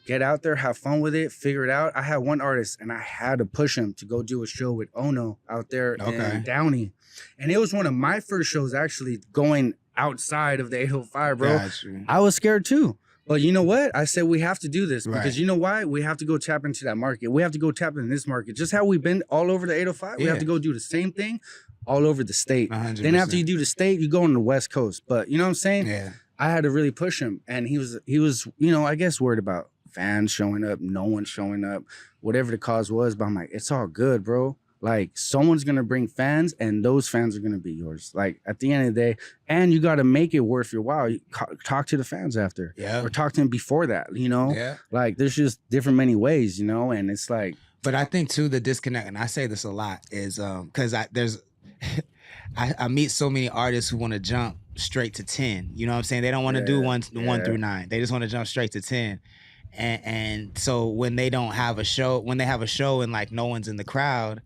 have fun with it, figure it out. I had one artist and I had to push him to go do a show with Ono out there in Downey. And it was one of my first shows actually going outside of the 805, bro. I was scared too. But you know what? I said, we have to do this because you know why? We have to go tap into that market. We have to go tap into this market. Just how we've been all over the 805, we have to go do the same thing all over the state. 100%. Then after you do the state, you go on the West Coast. But you know what I'm saying? Yeah. I had to really push him. And he was, you know, I guess worried about fans showing up, no one showing up, whatever the cause was. But I'm like, it's all good, bro. Like, someone's going to bring fans, and those fans are going to be yours. Like, at the end of the day, and you got to make it worth your while. You talk to the fans after. Yeah. Or talk to them before that, you know? Yeah. Like, there's just different many ways, you know? And it's like... But I think, too, the disconnect, and I say this a lot, is because there's... I meet so many artists who want to jump straight to 10. You know what I'm saying? They don't want to do one through 9. They just want to jump straight to 10. And so when they don't have a show, when they have a show and, like, no one's in the crowd...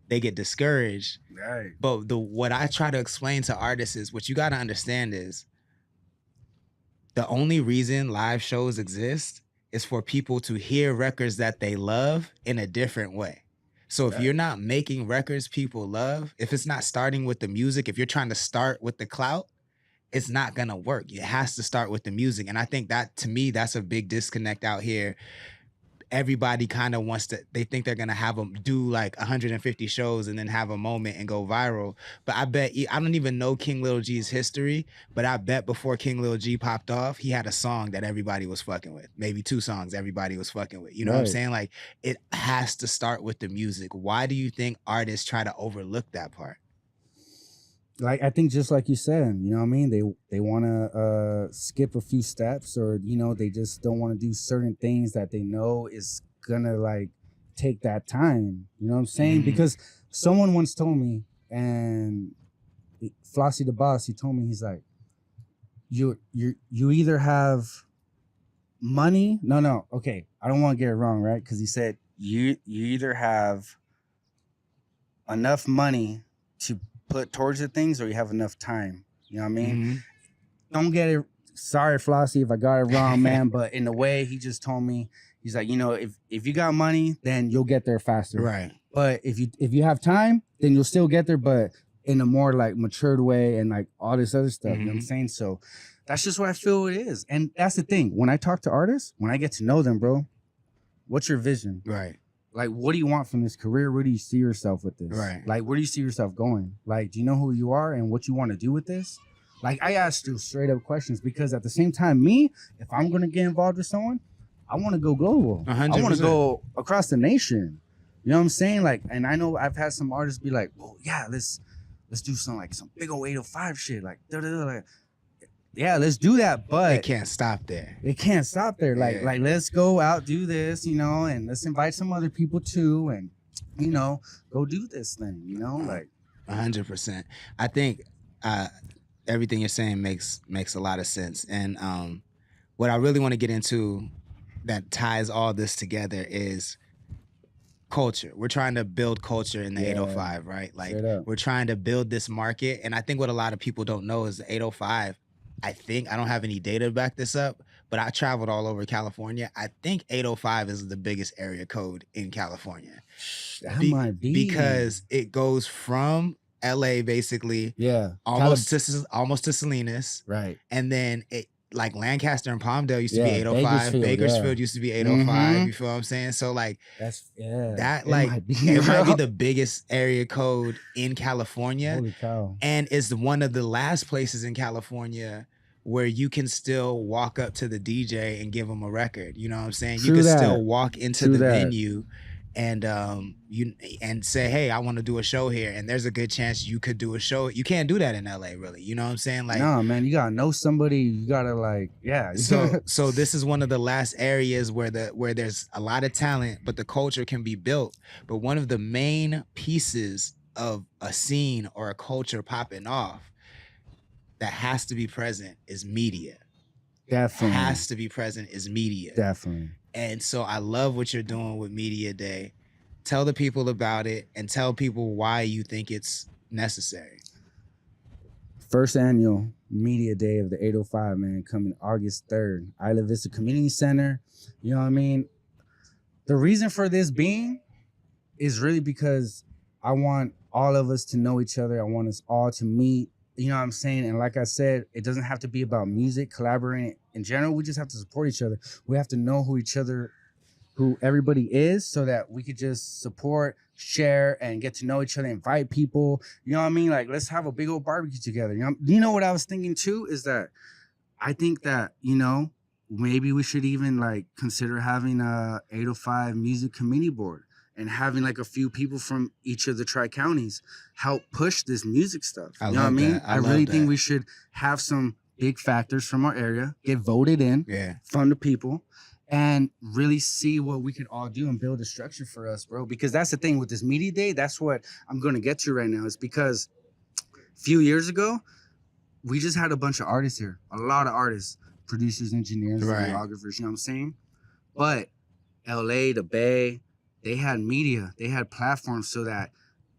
they get discouraged. Right. But what I try to explain to artists is what you got to understand is the only reason live shows exist is for people to hear records that they love in a different way. So if you're not making records people love, if it's not starting with the music, if you're trying to start with the clout, it's not going to work. It has to start with the music. And I think that, to me, that's a big disconnect out here. Everybody kind of wants to, they think they're going to have them do like 150 shows and then have a moment and go viral. But I bet, I don't even know King Lil G's history, but I bet before King Lil G popped off, he had a song that everybody was fucking with. Maybe 2 songs everybody was fucking with. You know what I'm saying? Like, it has to start with the music. Why do you think artists try to overlook that part? Like, I think just like you said, you know what I mean? They want to skip a few steps, or, you know, they just don't want to do certain things that they know is going to, like, take that time. You know what I'm saying? Because someone once told me, and Flossie the Boss, he told me, he's like, you either have money. No. Okay. I don't want to get it wrong, right? Because he said, you either have enough money to put towards the things, or you have enough time. You know what I mean? Don't get it. Sorry, Flossie, if I got it wrong, man. But in a way, he just told me, he's like, you know, if you got money, then you'll get there faster. Right. But if you have time, then you'll still get there, but in a more like matured way and like all this other stuff. You know what I'm saying? So that's just what I feel it is. And that's the thing. When I talk to artists, when I get to know them, bro, what's your vision? Right. Like, what do you want from this career? Where do you see yourself with this? Right. Like, where do you see yourself going? Like, do you know who you are and what you want to do with this? Like, I asked you straight up questions because at the same time, if I'm going to get involved with someone, I want to go global. 100%. I want to go across the nation. You know what I'm saying? Like, and I know I've had some artists be like, well, yeah, let's do some big old 805 shit. Like, yeah, let's do that. But It can't stop there. it can't stop there. Like, Yeah. let's go out, do this, and let's invite some other people too, and go do this thing, like 100%. I think everything you're saying makes a lot of sense. And what I really want to get into that ties all this together is culture. We're trying to build culture in the Yeah. 805, right? Like Straight up. we're trying to build this market. And I think what a lot of people don't know is the 805, I don't have any data to back this up, but I traveled all over California. I think 805 is the biggest area code in California. that might be Because it goes from LA basically yeah, almost to Salinas, right. and then it like Lancaster and Palmdale used to Yeah, be 805. Bakersfield, Bakersfield yeah. used to be 805. Mhm. You feel what I'm saying? So like That that it like might be, it might be bro. the biggest area code in California, Holy cow. and it's one of the last places in California where you can still walk up to the DJ and give them a record. You know what I'm saying? You True can that. still walk into True the that. venue and say, hey, I want to do a show here, and there's a good chance you could do a show. You can't do that in LA, really. You know what I'm saying? Like, No, man, you gotta know somebody. You gotta so this is one of the last areas where there's a lot of talent, but the culture can be built. But one of the main pieces of a scene or a culture popping off that has to be present is media. definitely, Has to be present is media. definitely. And so I love what you're doing with Media Day. Tell the people about it and tell people why you think it's necessary. First annual media day of the 805, man, coming August 3rd. Isla Vista Community Center. You know what I mean? The reason for this being is really because I want all of us to know each other. I want us all to meet. You know what I'm saying? And like I said, it doesn't have to be about music, collaborating in general. We just have to support each other. We have to know who everybody is, so that we could just support, share, and get to know each other, invite people. You know what I mean? Like, let's have a big old barbecue together. You know what I was thinking too is that I think that, maybe we should even like consider having a 805 music committee board and having like a few people from each of the tri-counties help push this music stuff. I You know what I love mean? that. I I love really that. think we should have some big factors from our area get voted in Yeah. from the people and really see what we can all do and build a structure for us, bro. Because that's the thing with this media day. That's what I'm going to get to right now, is because a few years ago, we just had a bunch of artists here, a lot of artists, producers, engineers, Right. videographers, you know what I'm saying? But LA, the Bay, they had media, they had platforms so that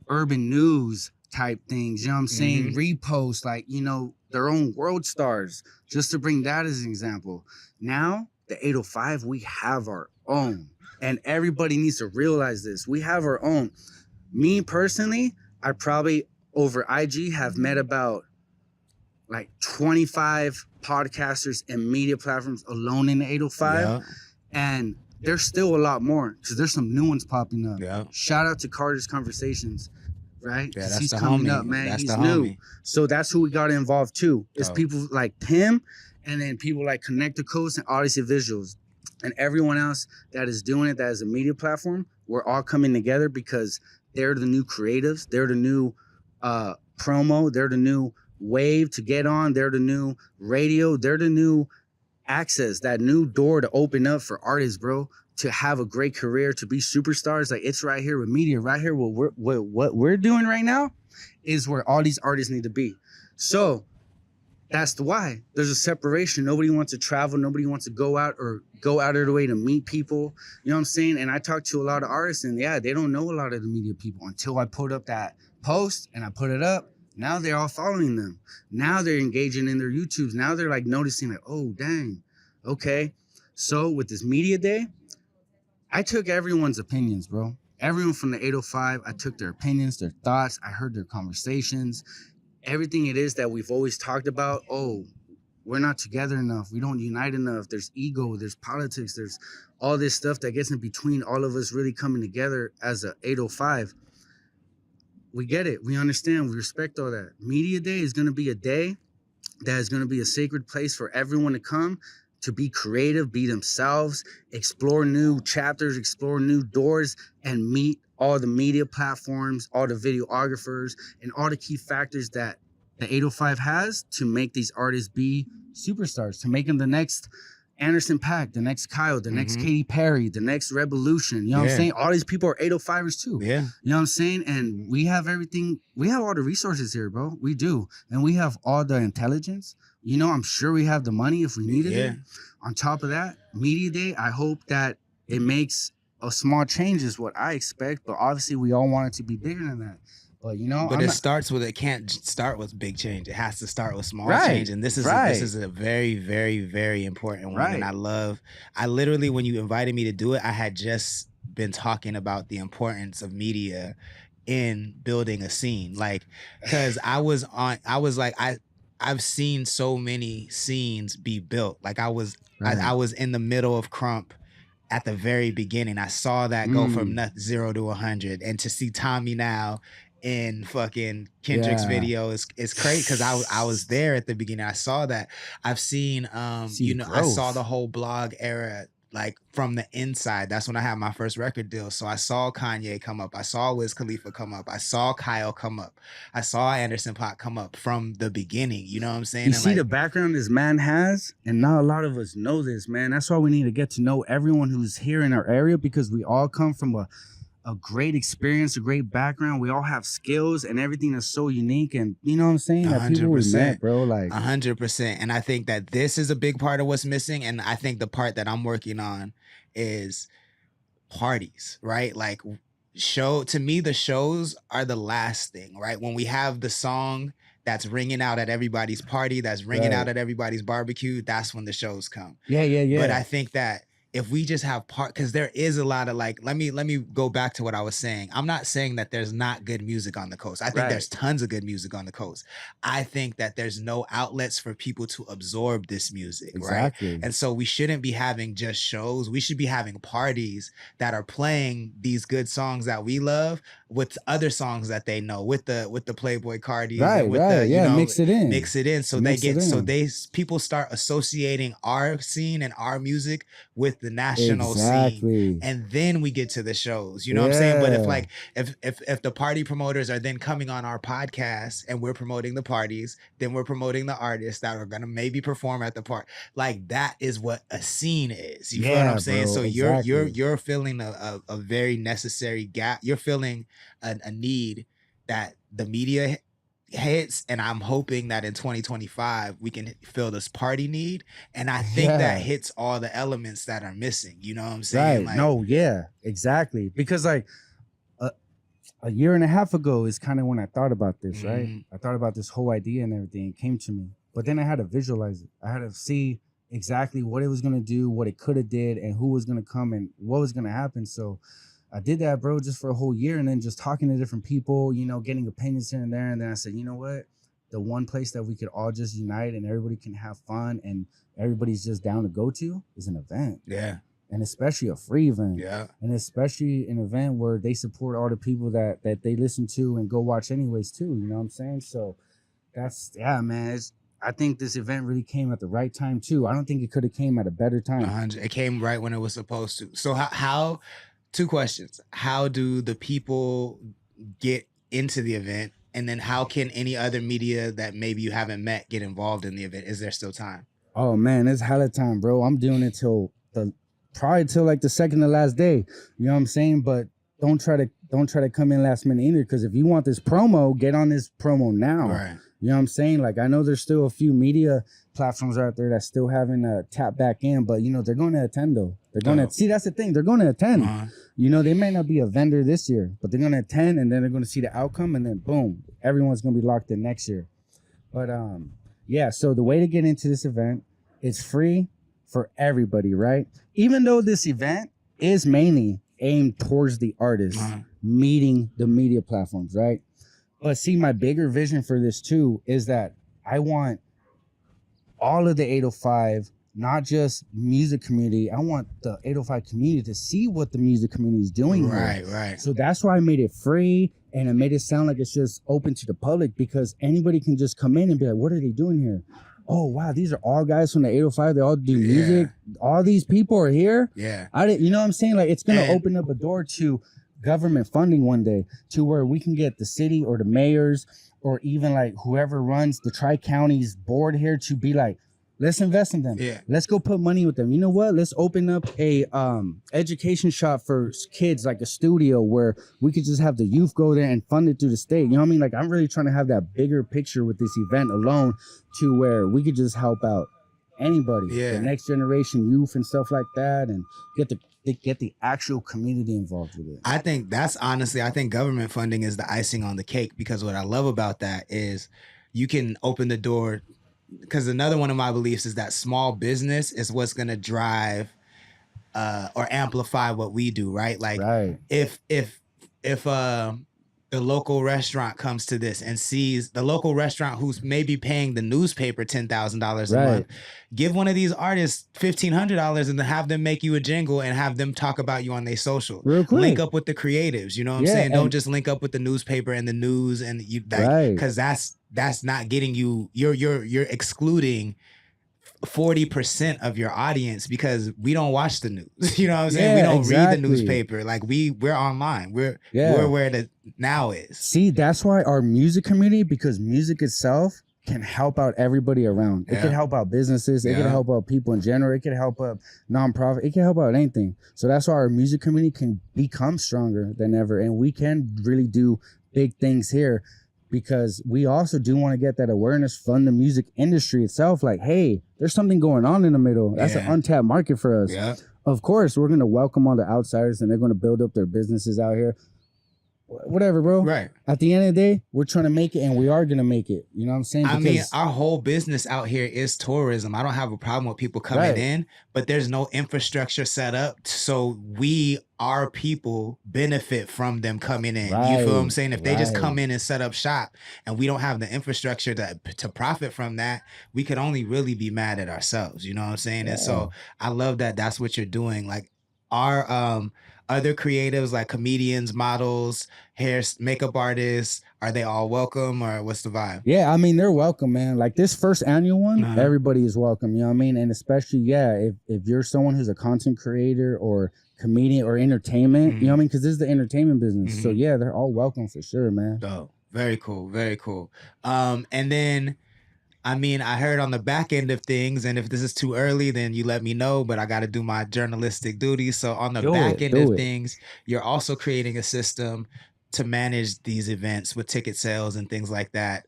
urban news type things, you know what I'm saying? Repost, like, their own world stars, just to bring that as an example. Now, the 805, we have our own. And everybody needs to realize this. We have our own. Me personally, I probably over IG have met about like 25 podcasters and media platforms alone in the 805. Yeah. And there's still a lot more because there's some new ones popping up. Yeah. Shout out to Carter's Conversations, right? Yeah, 'Cause that's he's the coming homie. up, man. That's He's the new. homie. So that's who we got involved too. It's Dope. people like Tim, and then people like Connect the Coast and Odyssey Visuals. And everyone else that is doing it, that is a media platform, we're all coming together because they're the new creatives. They're the new promo. They're the new wave to get on. They're the new radio. They're the new access, that new door to open up for artists, bro, to have a great career, to be superstars. Like, it's right here with media, right here. What we're doing right now is where all these artists need to be. So that's the why there's a separation. Nobody wants to travel. Nobody wants to go out of their way to meet people. You know what I'm saying? And I talk to a lot of artists, and yeah, they don't know a lot of the media people until I put up that post and I put it up. Now they're all following them. Now they're engaging in their YouTubes. Now they're like noticing, like, oh, dang. Okay. So with this media day, I took everyone's opinions, bro. Everyone from the 805, I took their opinions, their thoughts. I heard their conversations. Everything it is that we've always talked about. Oh, we're not together enough. We don't unite enough. There's ego. There's politics. There's all this stuff that gets in between all of us really coming together as a 805. We get it. We understand. We respect all that. Media Day is going to be a day that is going to be a sacred place for everyone to come, to be creative, be themselves, explore new chapters, explore new doors, and meet all the media platforms, all the videographers, and all the key factors that the 805 has to make these artists be superstars, to make them the next Anderson .Paak, the next Kyle, the next Katy Perry, the next Revolution. You know what I'm saying? All these people are 805ers too. Yeah. You know what I'm saying? And we have everything. We have all the resources here, bro. We do. And we have all the intelligence. You know, I'm sure we have the money if we needed it. On top of that, Media Day, I hope that it makes a small change is what I expect. But obviously, we all want it to be bigger than that. But you know, but it can't start with big change. It has to start with small change. And this is a very, very, very important one. And I literally, when you invited me to do it, I had just been talking about the importance of media in building a scene. Like, cause I've seen so many scenes be built. Like I was in the middle of Crump at the very beginning. I saw that go from 0 to 100, and to see Tommy now in fucking Kendrick's video is crazy, because I was there at the beginning. I saw that. I've seen I saw the whole blog era, like from the inside. That's when I had my first record deal. So I saw Kanye come up. I saw Wiz Khalifa come up. I saw Kyle come up. I saw Anderson .Paak come up from the beginning. You know what I'm saying? You see the background this man has, and not a lot of us know this, man. That's why we need to get to know everyone who's here in our area, because we all come from a great experience, a great background. We all have skills, and everything is so unique. And you know what I'm saying? 100%, bro. Like 100%. And I think that this is a big part of what's missing. And I think the part that I'm working on is parties, right? Like to me, the shows are the last thing, right? When we have the song that's ringing out at everybody's party, that's ringing out at everybody's barbecue, that's when the shows come. Yeah. But I think that if we just have because there is a lot of like, let me go back to what I was saying. I'm not saying that there's not good music on the coast. I think there's tons of good music on the coast. I think that there's no outlets for people to absorb this music, right? And so we shouldn't be having just shows. We should be having parties that are playing these good songs that we love with other songs that they know, with the Playboy Cardi, mix it in. So people start associating our scene and our music with the national scene, and then we get to the shows. You know what I'm saying? But if the party promoters are then coming on our podcast and we're promoting the parties, then we're promoting the artists that are gonna maybe perform at the part. Like that is what a scene is. You feel what I'm saying? Bro, so you're feeling a very necessary gap. You're feeling a need that the media hits, and I'm hoping that in 2025 we can fill this party need, and I think that hits all the elements that are missing. You know what I'm saying? Exactly. Because like a year and a half ago is kind of when I thought about this, right? I thought about this whole idea and everything. It came to me, but then I had to visualize it. I had to see exactly what it was gonna do, what it could have did, and who was gonna come and what was gonna happen. So I did that, bro, just for a whole year, and then just talking to different people, you know, getting opinions here and there. And then I said, you know what? The one place that we could all just unite and everybody can have fun and everybody's just down to go to is an event. Yeah. And especially a free event. Yeah. And especially an event where they support all the people that they listen to and go watch anyways too. You know what I'm saying? So man. I think this event really came at the right time too. I don't think it could have came at a better time. It came right when it was supposed to. So how two questions. How do the people get into the event? And then how can any other media that maybe you haven't met get involved in the event? Is there still time? Oh man, it's hella time, bro. I'm doing it probably till like the second to last day. You know what I'm saying? But don't try to come in last minute either, because if you want this promo, get on this promo now. Right. You know what I'm saying? Like, I know there's still a few media platforms out there that still haven't tapped back in, but you know, they're going to attend though. They're going to see, that's the thing. They're going to attend. You know, they may not be a vendor this year, but they're going to attend, and then they're going to see the outcome, and then boom, everyone's going to be locked in next year. But yeah, so the way to get into this event, it's free for everybody, right? Even though this event is mainly aimed towards the artists meeting the media platforms, right? But see, my bigger vision for this too is that I want all of the 805, not just music community. I want the 805 community to see what the music community is doing. Right. So that's why I made it free, and it made it sound like it's just open to the public, because anybody can just come in and be like, what are they doing here? Oh, wow, these are all guys from the 805. They all do music. All these people are here. Yeah. You know what I'm saying? Like, it's going to open up a door to government funding one day to where we can get the city or the mayors or even like whoever runs the Tri-Counties board here to be like, let's invest in them. Yeah. Let's go put money with them. You know what? Let's open up a education shop for kids, like a studio where we could just have the youth go there and fund it through the state. You know what I mean? Like, I'm really trying to have that bigger picture with this event alone to where we could just help out anybody, the next generation youth and stuff like that, and get the actual community involved with it. I think that's honestly, I think government funding is the icing on the cake, because what I love about that is you can open the door, because another one of my beliefs is that small business is what's going to drive or amplify what we do, right? Like if the local restaurant comes to this and sees the local restaurant who's maybe paying the newspaper $10,000 a month, give one of these artists $1,500 and then have them make you a jingle and have them talk about you on their social. Link up with the creatives, you know what I'm saying? Don't just link up with the newspaper and the news and you, because that's not getting you. You're excluding 40% of your audience because we don't watch the news. You know what I'm saying? We don't read the newspaper. Like we're online. We're where the now is. See, that's why our music community, because music itself can help out everybody around. It can help out businesses. It can help out people in general. It can help out nonprofit. It can help out anything. So that's why our music community can become stronger than ever. And we can really do big things here, because we also do want to get that awareness from the music industry itself. Like, hey, there's something going on in the middle. That's an untapped market for us. Yeah. Of course, we're going to welcome all the outsiders and they're going to build up their businesses out here. Whatever, bro. Right. At the end of the day, we're trying to make it, and we are going to make it. You know what I'm saying? I mean, our whole business out here is tourism. I don't have a problem with people coming in, but there's no infrastructure set up. So our people benefit from them coming in. You feel what I'm saying? If they just come in and set up shop and we don't have the infrastructure to profit from that, we could only really be mad at ourselves. You know what I'm saying? And so I love that that's what you're doing. Like our other creatives, like comedians, models, hair, makeup artists, are they all welcome, or what's the vibe? Yeah, I mean, they're welcome, man. Like this first annual one, everybody is welcome. You know what I mean? And especially, if you're someone who's a content creator or comedian or entertainment, you know what I mean? Because this is the entertainment business. So yeah, they're all welcome for sure, man. Oh, very cool, very cool. And then, I mean, I heard on the back end of things, and if this is too early, then you let me know, but I got to do my journalistic duties. So on the back end of things, you're also creating a system to manage these events with ticket sales and things like that.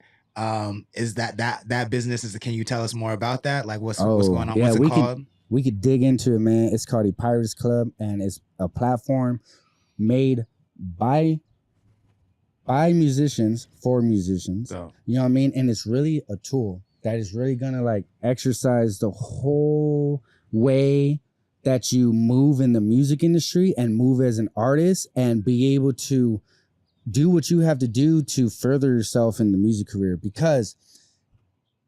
Is that business, can you tell us more about that? Like what's going on? What's it called? We could dig into it, man. It's called Pirates Club, and it's a platform made by musicians for musicians. You know what I mean? And it's really a tool that is really gonna like exercise the whole way that you move in the music industry and move as an artist and be able to do what you have to do to further yourself in the music career. Because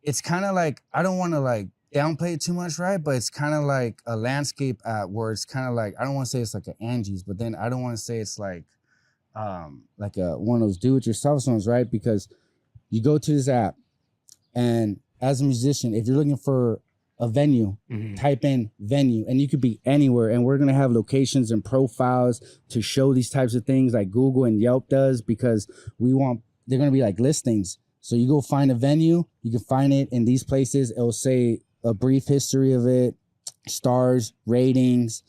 it's kind of like, I don't want to like downplay it too much, right? But it's kind of like a landscape app where it's kind of like, I don't want to say it's like an Angie's, but then I don't want to say it's like one of those do-it-yourself songs, right? Because you go to this app, and as a musician, if you're looking for a venue, type in venue, and you could be anywhere. And we're going to have locations and profiles to show these types of things like Google and Yelp does, because they're going to be like listings. So you go find a venue, you can find it in these places. It'll say a brief history of it, stars, ratings,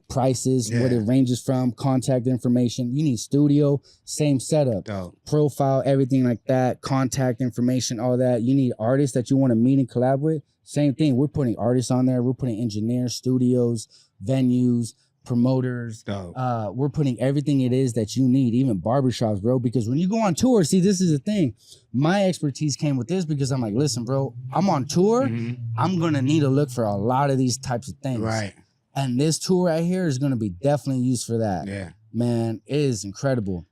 prices, what it ranges from, contact information. You need studio, same setup, profile, everything like that, contact information, all that. You need artists that you want to meet and collab with. Same thing. We're putting artists on there. We're putting engineers, studios, venues, promoters. We're putting everything it is that you need, even barbershops, bro. Because when you go on tour, see, this is the thing. My expertise came with this because I'm like, listen, bro, I'm on tour. I'm going to need to look for a lot of these types of things. Right. And this tour right here is going to be definitely used for that. Yeah. Man, it is incredible.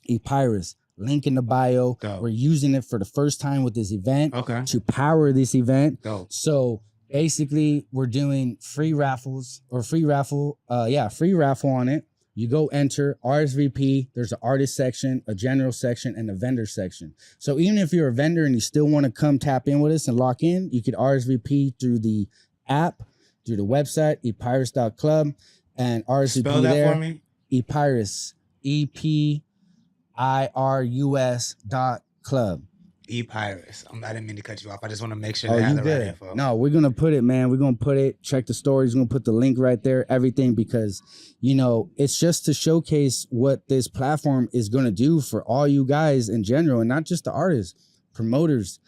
Epirus, link in the bio. We're using it for the first time with this event to power this event. So basically, we're doing free raffle on it. You go enter RSVP. There's an artist section, a general section, and a vendor section. So even if you're a vendor and you still want to come tap in with us and lock in, you could RSVP through the app, through the website, epirus.club, and RSVP Spell that there. for me. Epirus, EPIRUS.club. Epirus. I didn't mean to cut you off. I just want to make sure Oh, that I have you the right good? info. No, we're gonna put it, man. We're gonna put it. Check the stories. We're gonna put the link right there. Everything, because it's just to showcase what this platform is gonna do for all you guys in general, and not just the artists, promoters.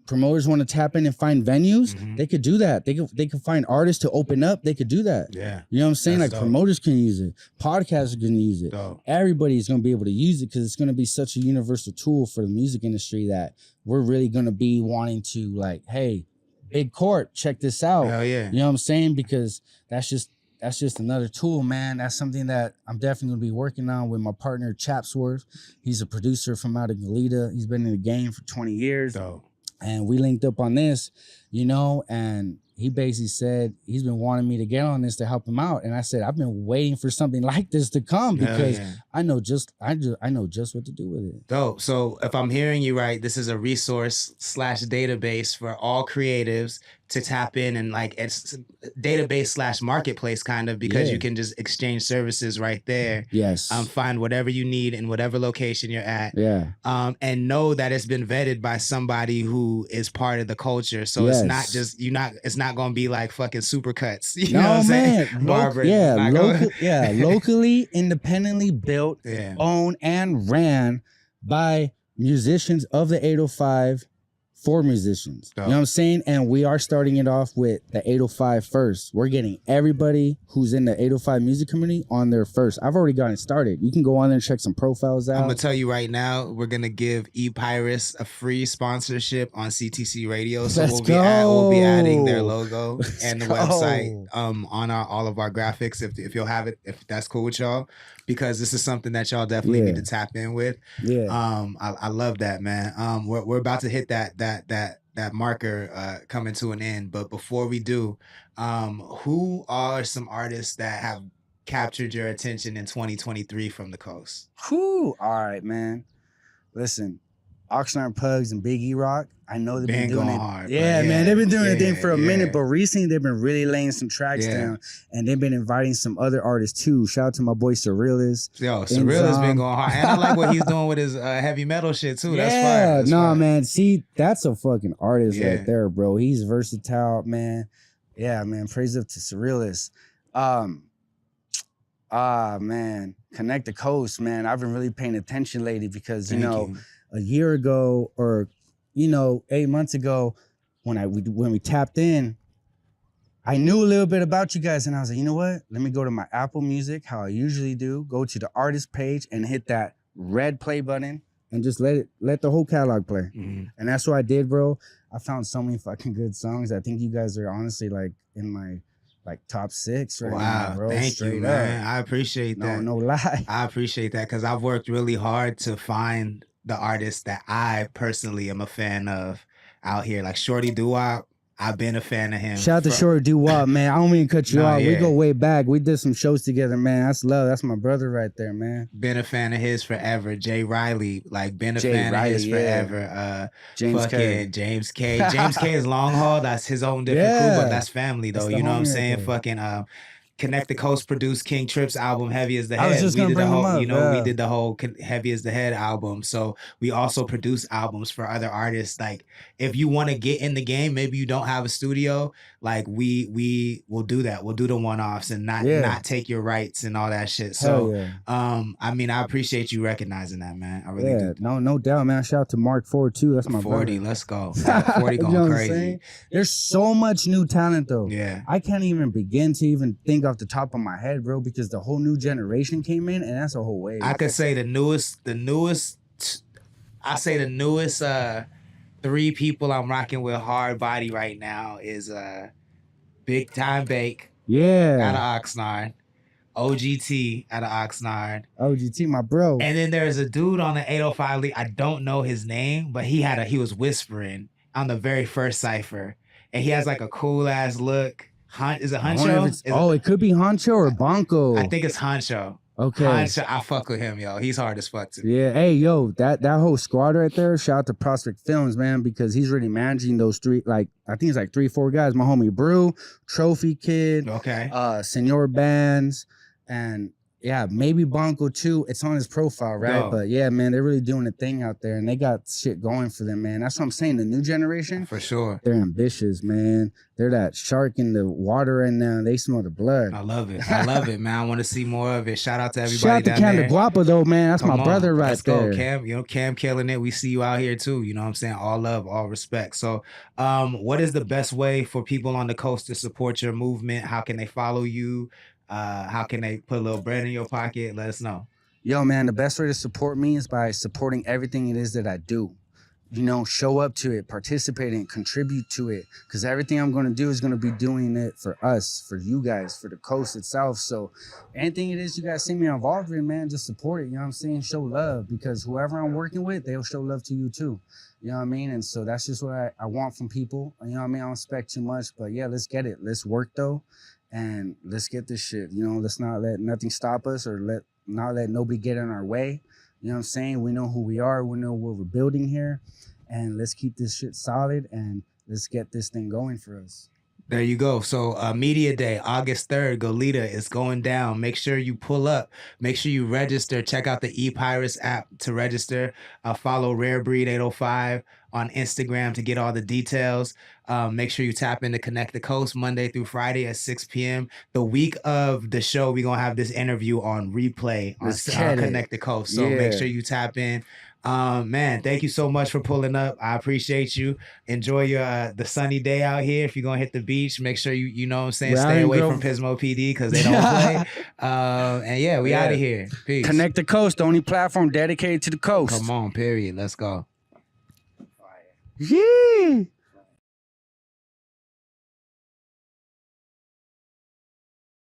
Promoters want to tap in and find venues. They could do that. They could find artists to open up. They could do that. Yeah. You know what I'm saying? That's Like dope. promoters can use it. Podcasters can use it. Dope. Everybody's going to be able to use it because it's going to be such a universal tool for the music industry that we're really going to be wanting to, like, hey, Big Court, check this out. Hell yeah. You know what I'm saying? Because that's just another tool, man. That's something that I'm definitely going to be working on with my partner, Chapsworth. He's a producer from out of Goleta. He's been in the game for 20 years. Dope. And we linked up on this, and he basically said he's been wanting me to get on this to help him out. And I said, I've been waiting for something like this to come because I know just what to do with it. Dope. So if I'm hearing you right, this is a resource / database for all creatives to tap in, and like it's database / marketplace kind of, because you can just exchange services right there. Yes. Find whatever you need in whatever location you're at. Yeah. And know that it's been vetted by somebody who is part of the culture. So it's not just it's not gonna be like fucking Supercuts. You know what I'm saying? Barbara. Locally, independently built, owned, and ran by musicians of the 805 for musicians. You know what I'm saying? And we are starting it off with the 805 first. We're getting everybody who's in the 805 music community on there first. I've already gotten it started. You can go on there and check some profiles out. I'm gonna tell you right now, we're gonna give Epirus a free sponsorship on CTC Radio. So we'll be adding their logo and the website on all of our graphics if you'll have it, if that's cool with y'all, because this is something that y'all definitely need to tap in with. I love that, man. We're about to hit that marker coming to an end, but before we do, who are some artists that have captured your attention in 2023 from the coast? Whew. All right, man. Listen, Oxnard Pugs and Big E Rock, I know they've been doing it hard. Yeah, man, they've been doing their thing for a minute, but recently they've been really laying some tracks down, and they've been inviting some other artists too. Shout out to my boy Surrealist. Yo, Surrealist been going hard, and I like what he's doing with his heavy metal shit too. That's fire. That's fire. Man, see, that's a fucking artist right there, bro. He's versatile, man. Yeah, man, praise up to Surrealist. Man, Connect the Coast, man. I've been really paying attention lately because a year ago, or 8 months ago, when we tapped in, I knew a little bit about you guys, and I was like, you know what? Let me go to my Apple Music, how I usually do, go to the artist page and hit that red play button and just let the whole catalog play. And that's what I did, bro. I found so many fucking good songs. I think you guys are honestly like in my top 6 right now, bro. Thank you, man. I appreciate that. No lie. I appreciate that because I've worked really hard to find the artists that I personally am a fan of out here. Like Shorty Doo-Wop, I've been a fan of him. Shout out to Shorty Doo-Wop, man. I don't mean to cut you off. We go way back. We did some shows together, man. That's love. That's my brother right there, man. Been a fan of his forever. Jay Riley, been a fan of his forever. James K. James K. James K is long haul. That's his own different crew, but that's family though. You know what I'm saying? Fucking Connect the Coast produced King Trip's album Heavy as the Head. We did the whole Heavy as the Head album. So we also produce albums for other artists. Like if you want to get in the game, maybe you don't have a studio, like we will do that. We'll do the one-offs and not take your rights and all that shit. So I mean, I appreciate you recognizing that, man. I really do. No doubt, man. Shout out to Mark Ford too. That's my 40, brother. let's go. 40 going crazy. There's so much new talent though. Yeah. I can't even begin to even think off the top of my head, bro, because the whole new generation came in and that's a whole wave. I could say the newest 3 people I'm rocking with hard body right now is Big Time Bake out of Oxnard, OGT out of Oxnard. OGT, my bro. And then there's a dude on the 805 League, I don't know his name, but he was whispering on the very first cipher, and he has like a cool ass look. Is it Honcho? It could be Honcho or Bonko. I think it's Honcho. Okay. Honcho, I fuck with him, yo. He's hard as fuck too. Yeah, hey, yo, that whole squad right there, shout out to Prospect Films, man, because he's really managing those 3, I think it's 3-4 guys. My homie Brew, Trophy Kid, okay, Senor Bands, and Yeah, maybe Bonko too. It's on his profile, right? Dope. But yeah, man, they're really doing a thing out there, and they got shit going for them, man. That's what I'm saying. The new generation, For sure. they're ambitious, man. They're that shark in the water right now. They smell the blood. I love it. I love it, man. I want to see more of it. Shout out to everybody Shout out to down Cam there. de Guapa though, man. That's Come my on, brother right let's there. go, Cam. You know, Cam killing it. We see you out here too. You know what I'm saying? All love, all respect. So, what is the best way for people on the coast to support your movement? How can they follow you? How can they put a little bread in your pocket? Let us know. Yo, man, the best way to support me is by supporting everything it is that I do. You know, show up to it, participate in it, contribute to it. Because everything I'm going to do is going to be doing it for us, for you guys, for the coast itself. So anything it is you guys see me involved in, man, just support it. You know what I'm saying? Show love. Because whoever I'm working with, they'll show love to you too. You know what I mean? And so that's just what I want from people. You know what I mean? I don't expect too much. But yeah, let's get it. Let's work though. And let's get this shit. You know, let's not let nothing stop us or not let nobody get in our way. You know what I'm saying? We know who we are. We know what we're building here. And let's keep this shit solid and let's get this thing going for us. There you go. So Media Day, August 3rd, Goleta is going down. Make sure you pull up. Make sure you register. Check out the ePirates app to register. Follow Rare Breed 805 on Instagram to get all the details. Make sure you tap into Connect the Coast Monday through Friday at 6 p.m. The week of the show, we're going to have this interview on replay on Connect the Coast. So make sure you tap in. Man, thank you so much for pulling up. I appreciate you. Enjoy your the sunny day out here. If you're gonna hit the beach, make sure you know what I'm saying, stay away from Pismo PD because they don't play. And yeah, we out of here. Peace. Connect the Coast, the only platform dedicated to the coast. Come on, period. Let's go. Yeah.